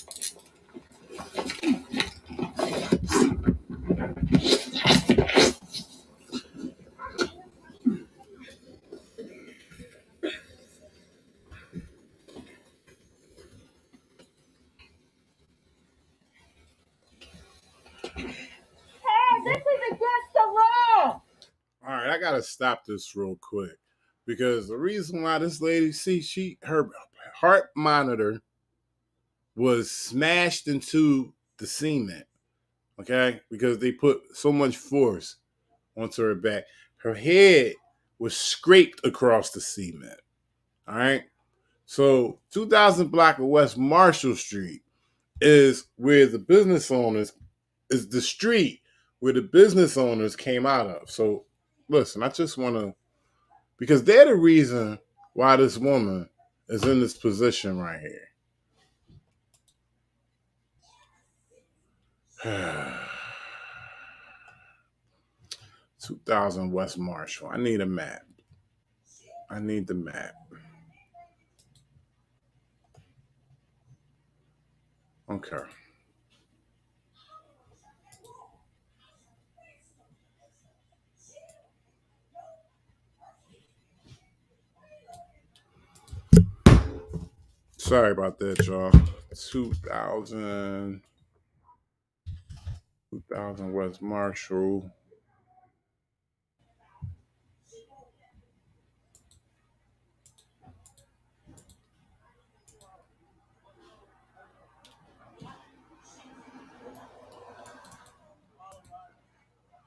Hey, this is against the law. All right, I got to stop this real quick because the reason why this lady, her heart monitor was smashed into the cement, okay? Because they put so much force onto her back. Her head was scraped across the cement, all right? So 2000 block of West Marshall Street is where the business owners, is the street where the business owners came out of. So listen, I just want to, because they're the reason why this woman is in this position right here. 2000 West Marshall. I need a map. I need the map. Okay. Sorry about that, y'all. 2000 West Marshall.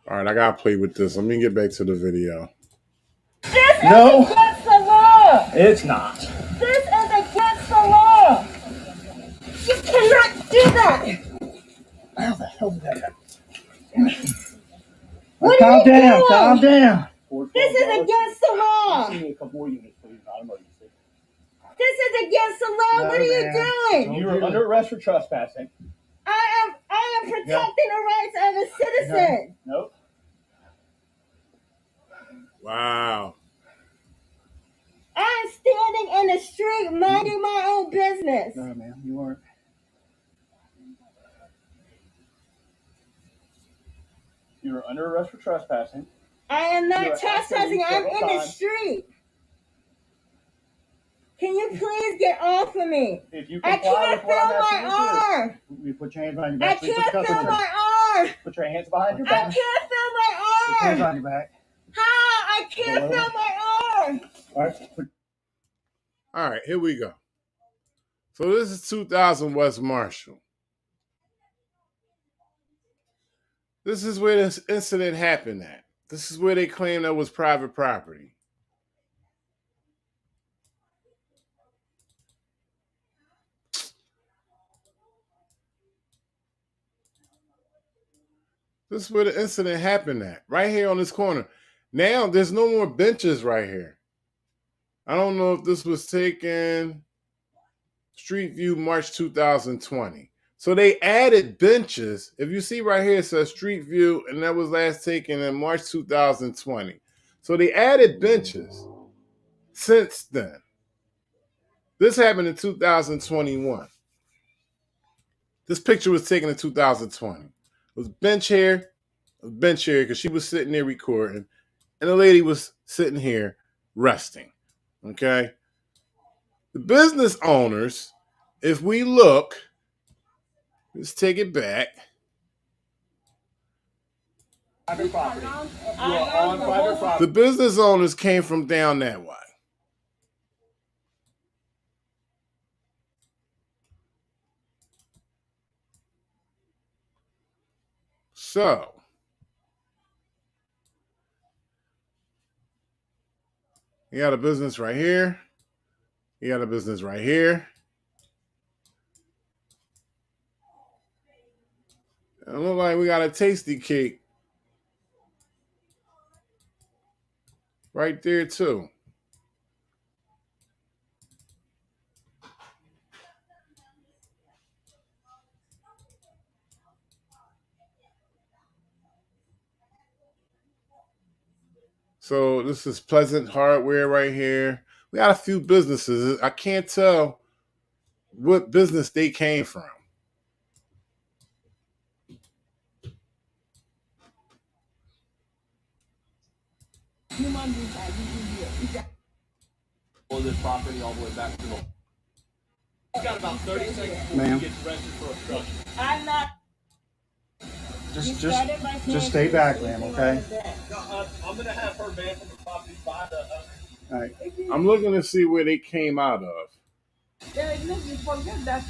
All right, I gotta play with this. Let me get back to the video. No, Against the law. it's not. This is against the law. You cannot do that. How the hell did that happen? What Calm are you down, doing? calm down. This is against the law. Send me a couple more units, please. Not emergency. This is against the law. No, What are you ma'am. doing? You are under arrest for trespassing. I am protecting the rights of a citizen. Nope. Wow. I'm standing in the street minding my own business. No, ma'am, you weren't. You are under arrest for trespassing. I am You are not trespassing. I'm several in the times. street. Can you please get off of me? If you I comply can't with what I'm feel asking my you to arm. We put your hands behind your I back. We put can't cuffs feel on you. my arm. do, put your hands behind your I back. can't feel my Put your hands arm. on your back. How? I can't feel my arm. All right. All right, here we go. So this is 2000 West Marshall. This is where this incident happened at. This is where they claim that was private property. This is where the incident happened at, right here on this corner. Now there's no more benches right here. I don't know if this was taken Street View March 2020. So they added benches. If you see right here, it says Street View, and that was last taken in March 2020. So they added benches since then. This happened in 2021. This picture was taken in 2020. It was bench here, because she was sitting there recording, and the lady was sitting here resting. Okay? The business owners, if we look, let's take it back. Private property. You are on private property. The business owners came from down that way. So, you got a business right here. You got a business right here. It looks like we got a tasty cake right there too. So this is Pleasant Hardware right here. We got a few businesses. I can't tell what business they came from. Pull this property all the way back to the. He's got about 30 seconds before he gets arrested for obstruction. I'm not. Just stay back, ma'am, okay? I'm going to have her banned from the property by the. All right. I'm looking to see where they came out of. There is no, you forget that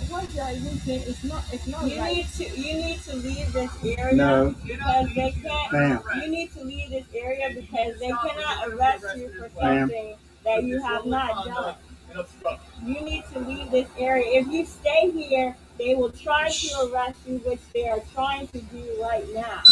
what they are using is not. It's not You right. need to leave this area No. because they can't. Ma'am. You need to leave this area because they cannot arrest you for something that you have not done. You need to leave this area. If you stay here, they will try to arrest you, which they are trying to do right now.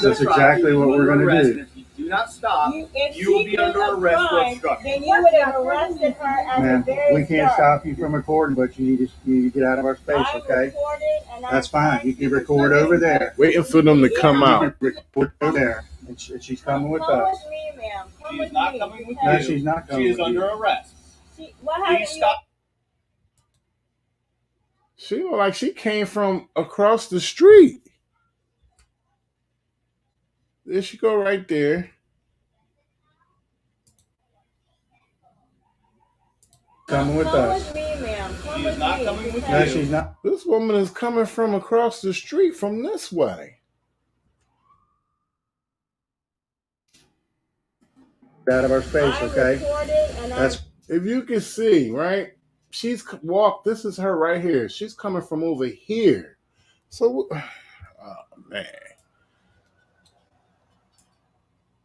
That's exactly what we're going to do. If you do not stop, If you will she be under did a arrest for crime, obstruction. then you would have arrested her at Ma'am, the very we can't start. stop you from recording, but you need to get out of our space, I okay? recorded and That's I'm fine. trying You can to record do over it. there. Waiting for them to come out. Record over there. And she's coming with Come us. with me, ma'am. Come She with is not me. coming with No, you. she's not coming She is with under you. arrest. What happened? Please stop. She looked like she came from across the street. There she go right there. Coming with Come us. with me, ma'am. Come She with is not me. coming with No, you. she's not. This woman is coming from across the street from this way. Out of our space, I okay? recorded and That's If you can see, right? She's walked. This is her right here. She's coming from over here. So, oh man.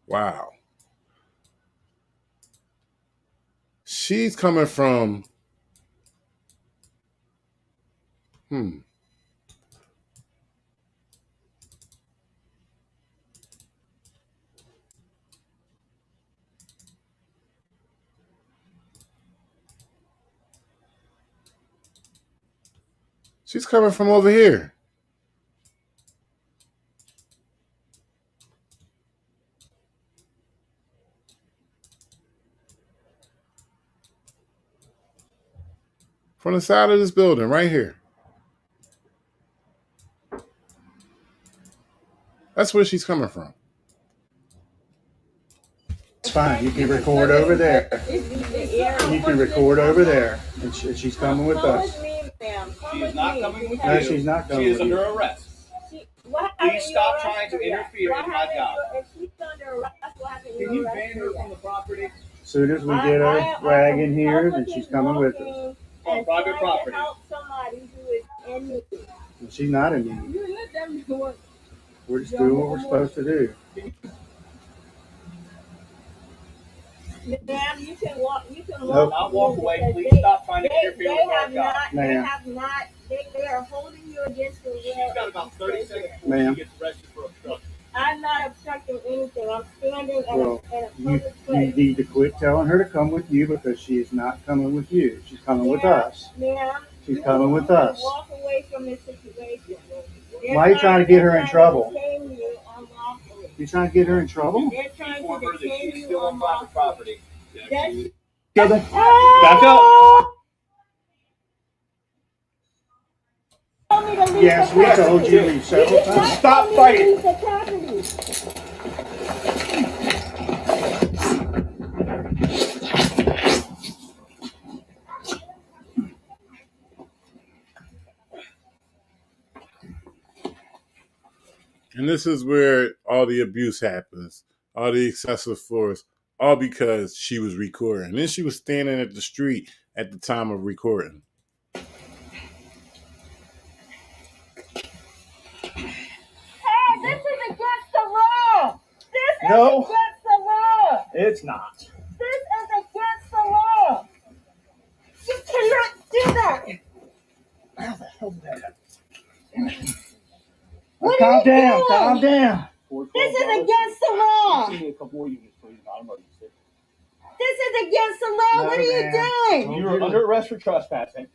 Wow. She's coming from, she's coming from over here. From the side of this building, right here. That's where she's coming from. It's fine. You can record over there. You can record over there. And she's coming with come us. with me, ma'am. Come She with is not me. coming with No, you. she's not coming She is with you. under arrest. What Please happened stop you trying arrest to her interfere yet? in What my happened job. If she's under arrest, what happened Can you you arrest ban her her yet? from the property? As soon as we get her rag in here, then she's coming with us. On private property. To help somebody who is in need. She's not in need. You let them do what. We're just doing what we're supposed to do. Ma'am, you can walk. You can Nope. walk. Not walk away. because Please stop trying to They interfere with our have job. not. They Ma'am. have not. They are holding you against your will. She's got about 30 seconds before Ma'am. she gets arrested for obstruction. I'm not obstructing anything. I'm standing in a You public place. need to quit telling her to come with you because she is not coming with you. She's coming with us. Ma'am, She's coming with us. walk away from this situation. Why are you trying to get her in trouble? Detain you unlawfully. You trying to get her in trouble? They're trying to detain you on private property. Back up. Yes, we told you to leave several times. Stop fighting. And this is where all the abuse happens, all the excessive force, all because she was recording. And then she was standing at the street at the time of recording. Hey, this is against the law. This is No. against the law. It's not. This is against the law. You cannot do that. How the hell did that happen? What Calm are you down, doing? calm down. This is against the law. See me a couple more units, please. Not emergency. This is against the law. No, What are you ma'am. doing? You are under arrest for trespassing.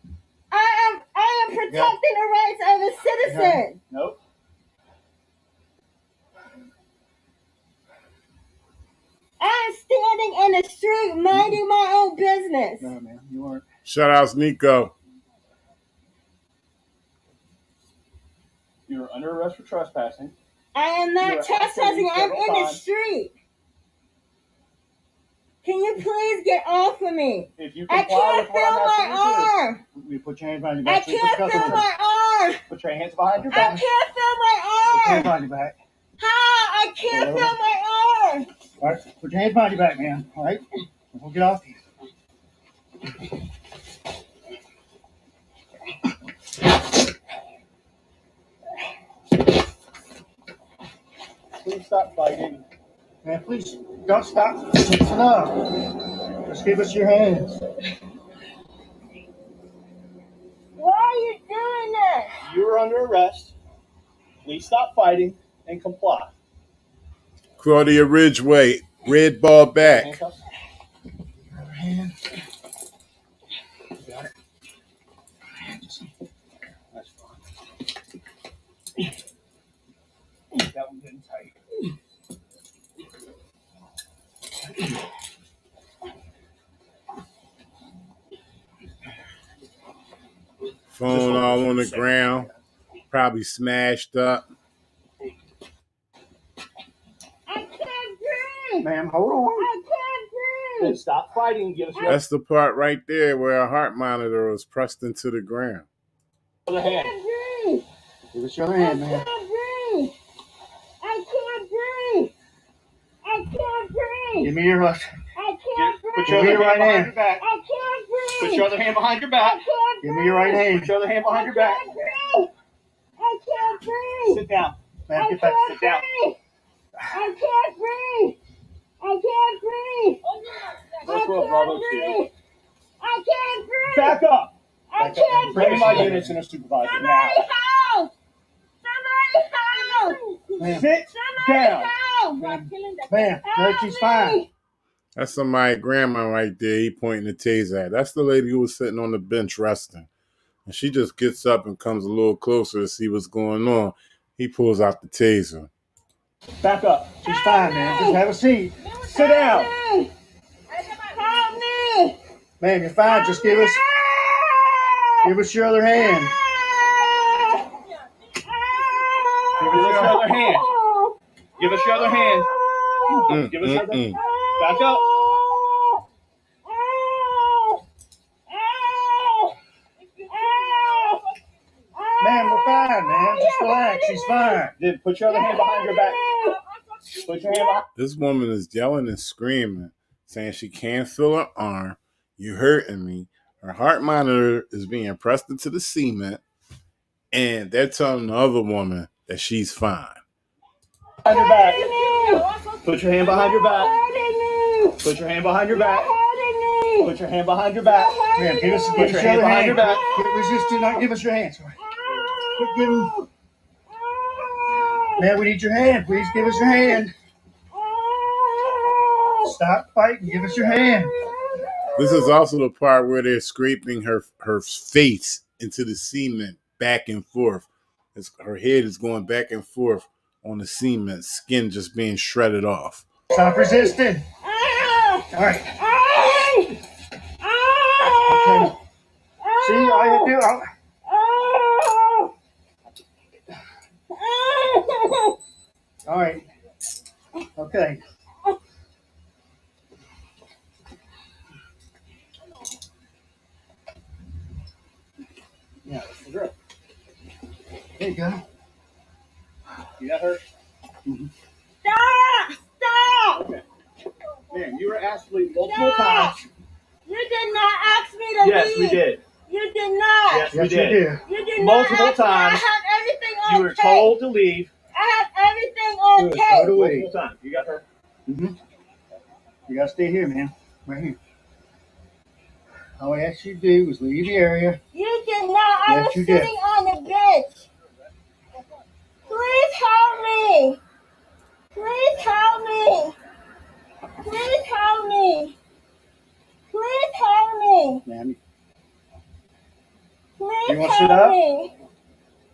I am protecting the rights of a citizen. Nope. I am standing in the street minding my own business. No, ma'am, you aren't. Shout outs, Nico. You are under arrest for trespassing. I am not You're trespassing. I'm several in the times. street. Can you please get off of me? If you I comply can't with what feel I'm my asking you to arm. You put your hands behind your I back. can't feel my arm. do, put your hands behind your I back. can't feel my Put your hands arm. behind your back. How? I can't feel my arm. All right, put your hands behind your back, man. All right? We'll get off you. Please stop fighting. Man, please don't stop. It's enough. Just give us your hands. Why are you doing this? You are under arrest. Please stop fighting and comply. Claudia Ridgeway, red ball back. Handcuffs? Hand. Got it. That's fine. That one getting tight. Phone all on the ground, probably smashed up. I can't breathe. Ma'am, hold on. I can't Then breathe. stop fighting and give us your That's the part right there where a heart monitor was pressed into the ground. other I hand. can't breathe. Give us your I hand, man. can't breathe. I can't breathe. I can't breathe. Give me your I can't Put breathe. your Give me other your right hand behind hand. your back. I can't breathe. Put your other hand behind your I back. can't Give me your right hand. Put your other hand behind your back. I can't breathe. I can't breathe. Sit down. Man, I get back. can't Sit down. breathe. I can't breathe. I can't breathe. I Let's roll can't Bravo 2. breathe. I can't breathe. Back up. I can't Bring me my breathe. units and a supervisor Somebody now. help! Somebody help! Man, Sit Somebody down. help! man, no, she's fine. That's somebody's grandma right there. He pointing the taser at. That's the lady who was sitting on the bench resting. And she just gets up and comes a little closer to see what's going on. He pulls out the taser. Back up. She's fine, man. Just have a seat. Sit down. Help me! Man, you're fine. Just give us your other hand. Give us your other hand. Give us your other hand. Give us your other hand. Back up. Man, we're fine, man. Just relax. She's fine. Then put your other hand behind your back. Put your hand behind. This woman is yelling and screaming, saying she can't feel her arm. You hurting me. Her heart monitor is being pressed into the cement. And they're telling the other woman that she's fine. Behind your back. Put your hand behind your back. Put your hand behind your back. Put your hand behind your back. Man, give us Put your your hand other behind hand. your back. Quit resisting. Not give us your hands. Quit giving. Man, we need your hand. Please give us your hand. Stop fighting. Give us your hand. This is also the part where they're scraping her face into the cement back and forth. Her head is going back and forth on the cement, skin just being shredded off. Stop resisting. All right. Okay. See, all you do. All right. Okay. Yeah, that's the girl. There you go. You got her? Mm-hmm. Stop! Okay. Man, you were asked to leave multiple times. You did not ask me to leave. Yes, we did. You did not. Yes, we did. You did multiple not ask times. Me. I have everything on You were tape. told to leave. I have everything on tape. Multiple times. You got her? Mm-hmm. You gotta stay here, man. Right here. All I asked you to do was leave the area. You did not. I was sitting on the bench. Please help me. Please help me. Please help me. Please help me. Ma'am. Please You want to sit up? me.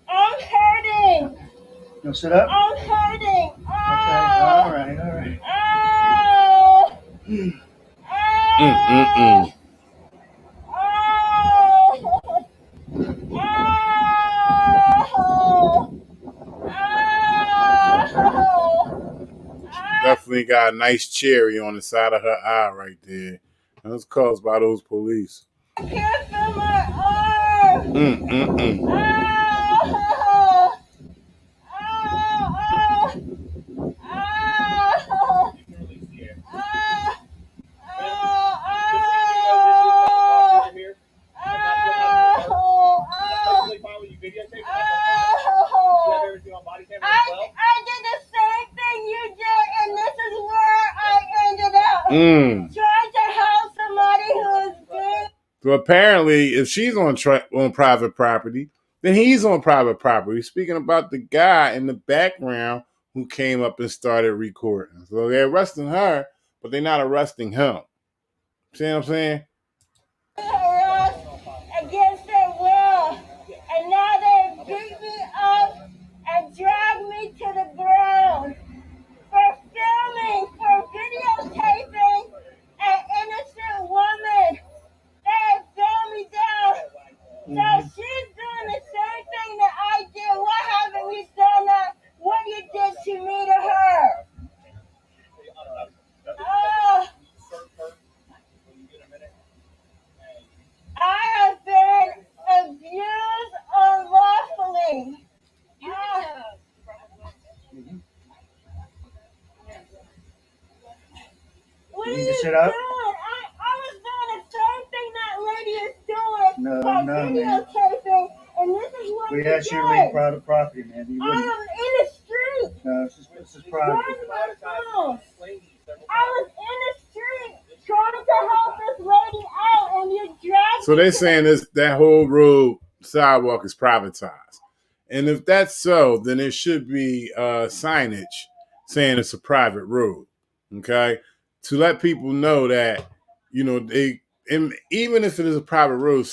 I'm hurting. You want to sit up? I'm hurting. Okay. All right. All right. Definitely got a nice cherry on the side of her eye right there. That's caused by those police. I can't feel my arm. I did the same thing you did, and this is where I ended up. Trying to help somebody who's big. So apparently, if she's on private property, then he's on private property. Speaking about the guy in the background who came up and started recording. So they're arresting her, but they're not arresting him. See what I'm saying? Against their will, and now they beat me up and drag me to the ground for filming, for videotaping an innocent woman. They filmed me down. So she's doing the same thing that I did. What haven't we done that? What you did to me to her? I have been abused unlawfully. What are you doing? I was doing the same thing that lady is doing. No, videotaping, and this is what we asked you to leave private property, man. I am in the street. No, this is private. I was in the street trying to help this lady out, and you dragged. So they're saying that whole road sidewalk is privatized, and if that's so, then there should be signage saying it's a private road. Okay, to let people know that even if it is a private road,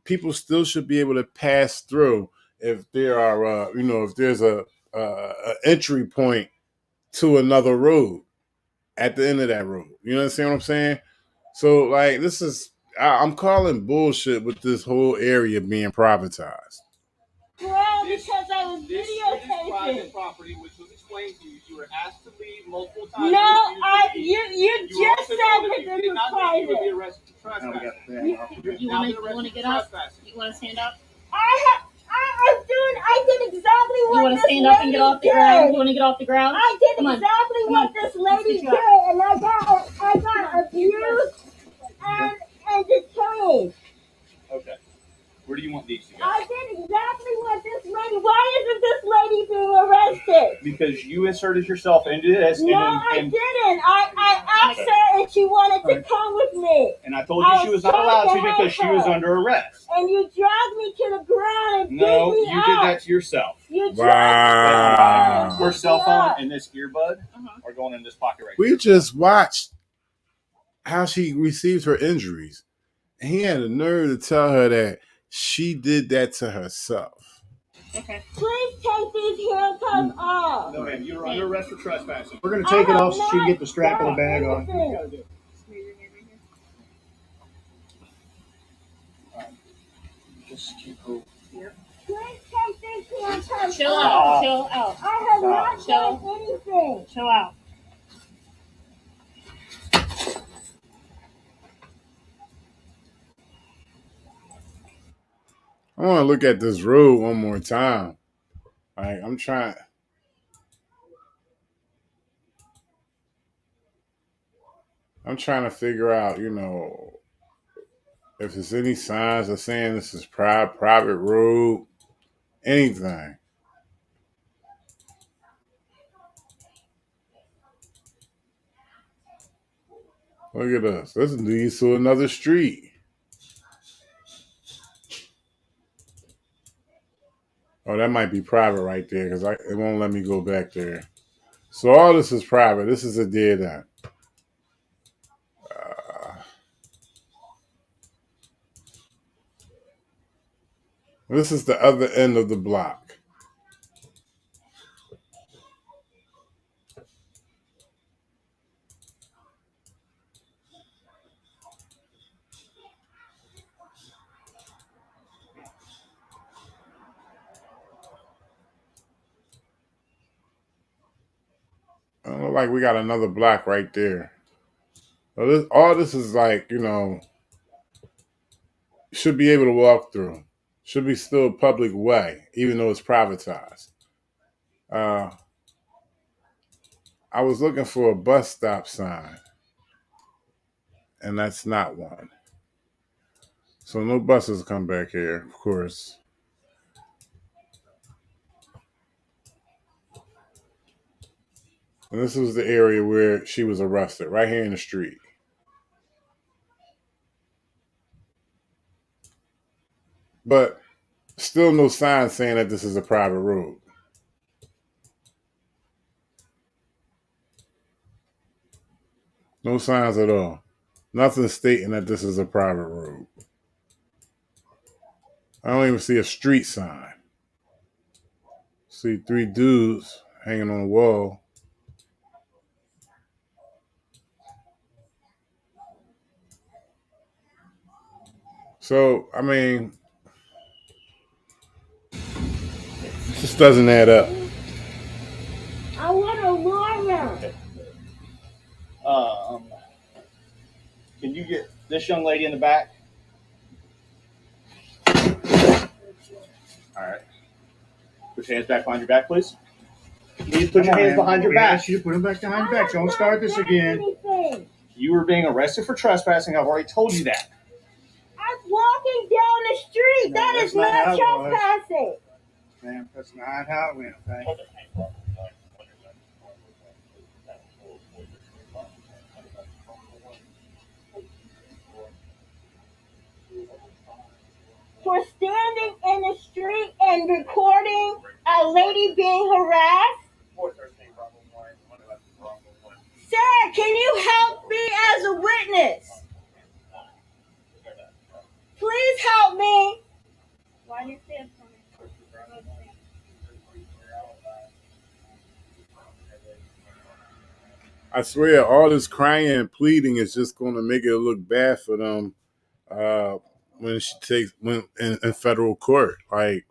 people still should be able to pass through if there are if there's a entry point to another road at the end of that road. You understand what I'm saying? So like I'm calling bullshit with this whole area being privatized. Well, because I was videotaping. This is private property, which was explained to you. You were asked to leave multiple times. No, you just said that this was private. You would be arrested for trespassing. You want to get up? You want to stand up? I did exactly what you want to stand up and get off the ground? You want to get off the ground? I did exactly what this lady did, and I got abused and detained. Okay. Where do you want these to go? I did exactly what this lady. Why isn't this lady being arrested? because you inserted yourself into this. No, I didn't. I asked her and she wanted to come with me. And I told you she was not allowed to because she was under arrest. And you dragged me to the ground and no, beat me you up. did that to yourself. You dragged me. Her cell phone and this earbud are going in this pocket right We here. just watched how she received her injuries. And he had the nerve to tell her that she did that to herself. Okay. Please take these handcuffs off. No, ma'am, you're under arrest for trespassing. We're going to take it off so she can get the strap of the bag on. Just keep cool. Yep. Please take these handcuffs Chill off. out. Chill out. I have not done anything. Chill out. I want to look at this road one more time. Like, I'm trying to figure out, if there's any signs of saying this is private road, anything. Look at this. This leads to another street. Oh, that might be private right there because it won't let me go back there. So all this is private. This is a dead end. This is the other end of the block. I don't know, like we got another block right there. So all this is like, should be able to walk through. Should be still a public way, even though it's privatized. I was looking for a bus stop sign, and that's not one. So no buses come back here, of course. And this was the area where she was arrested, right here in the street. But still no sign saying that this is a private road. No signs at all. Nothing stating that this is a private road. I don't even see a street sign. See 3 dudes hanging on the wall. So, I mean, it just doesn't add up. I want a warrant. Can you get this young lady in the back? All right. Put your hands back behind your back, please. Please put your hands behind your back. Ask you to put them back behind your back. Don't start this again. Anything. You were being arrested for trespassing. I've already told you that. I'm walking down the street. No, that that's is not not how it was. trespassing. Ma'am, that's not how it went, okay? For standing in the street and recording a lady being harassed? Sir, can you help me as a witness? Please help me. Why do you stand for me? I swear, all this crying and pleading is just going to make it look bad for them when in federal court. Like,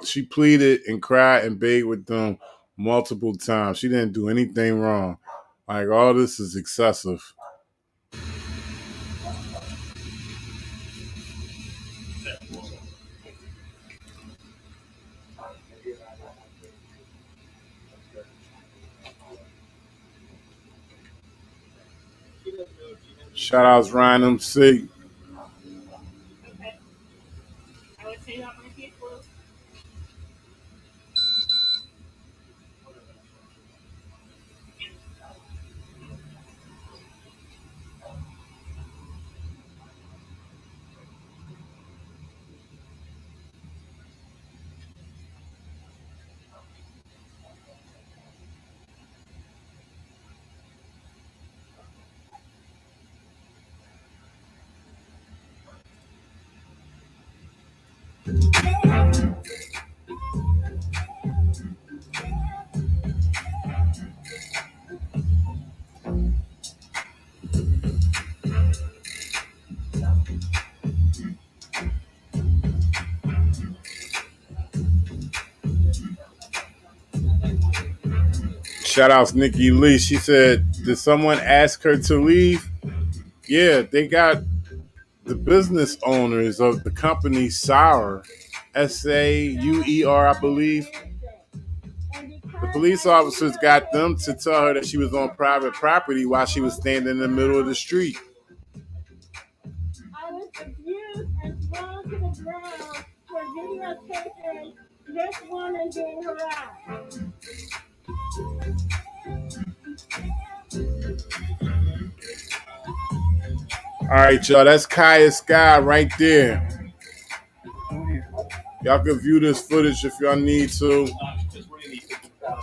she pleaded and cried and begged with them multiple times. She didn't do anything wrong. Like, all this is excessive. Shout outs Ryan MC. Okay. I would say that my case was. Shout out to Nikki Lee. She said, did someone ask her to leave? Yeah, they got the business owners of the company Sauer, Sauer, I believe. The police officers got them to tell her that she was on private property while she was standing in the middle of the street. I was abused and thrown to the ground for videotaping this woman being harassed. All right, y'all, that's Kaya Sky right there. Y'all can view this footage if y'all need to.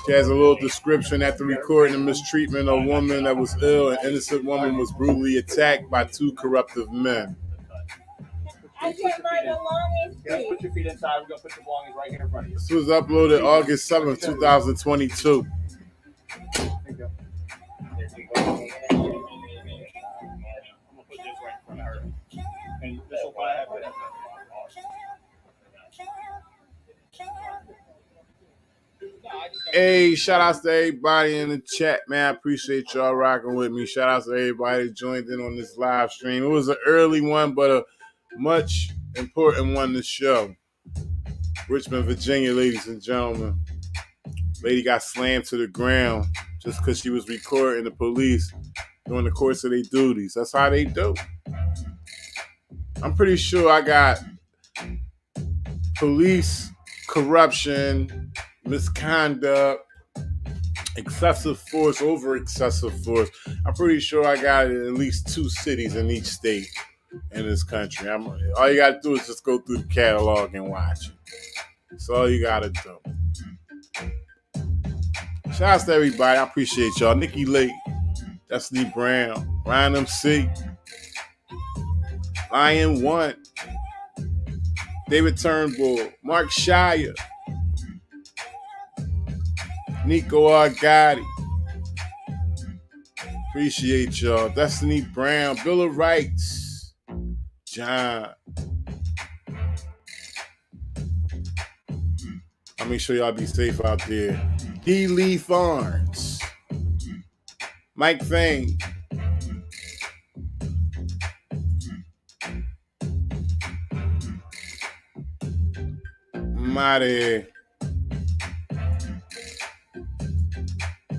She has a little description after recording the mistreatment of a woman that was ill. An innocent woman was brutally attacked by two corruptive men. I get my belongings. Guys, put your feet inside. We're going to put your belongings right here in front of you. This was uploaded August 7th, 2022. There you go. I'm going to put this right in front of her. And this will probably have it. Hey, shout outs to everybody in the chat, man. I appreciate y'all rocking with me. Shout outs to everybody that joined in on this live stream. It was an early one, but a much important one to show. Richmond, Virginia, ladies and gentlemen. Lady got slammed to the ground just because she was recording the police during the course of their duties. That's how they do. I'm pretty sure I got police corruption, misconduct, excessive force, over excessive force. I'm pretty sure I got it in at least 2 cities in each state in this country. All you got to do is just go through the catalog and watch it. That's all you got to do. Shout out to everybody. I appreciate y'all. Nikki Lee, Destiny Brown, Ryan MC, Lion One, David Turnbull, Mark Shire, Nico Argotti. Appreciate y'all. Destiny Brown, Bill of Rights, John. I'll make sure y'all be safe out there. D. Lee Farnes, Mike Fain, Mighty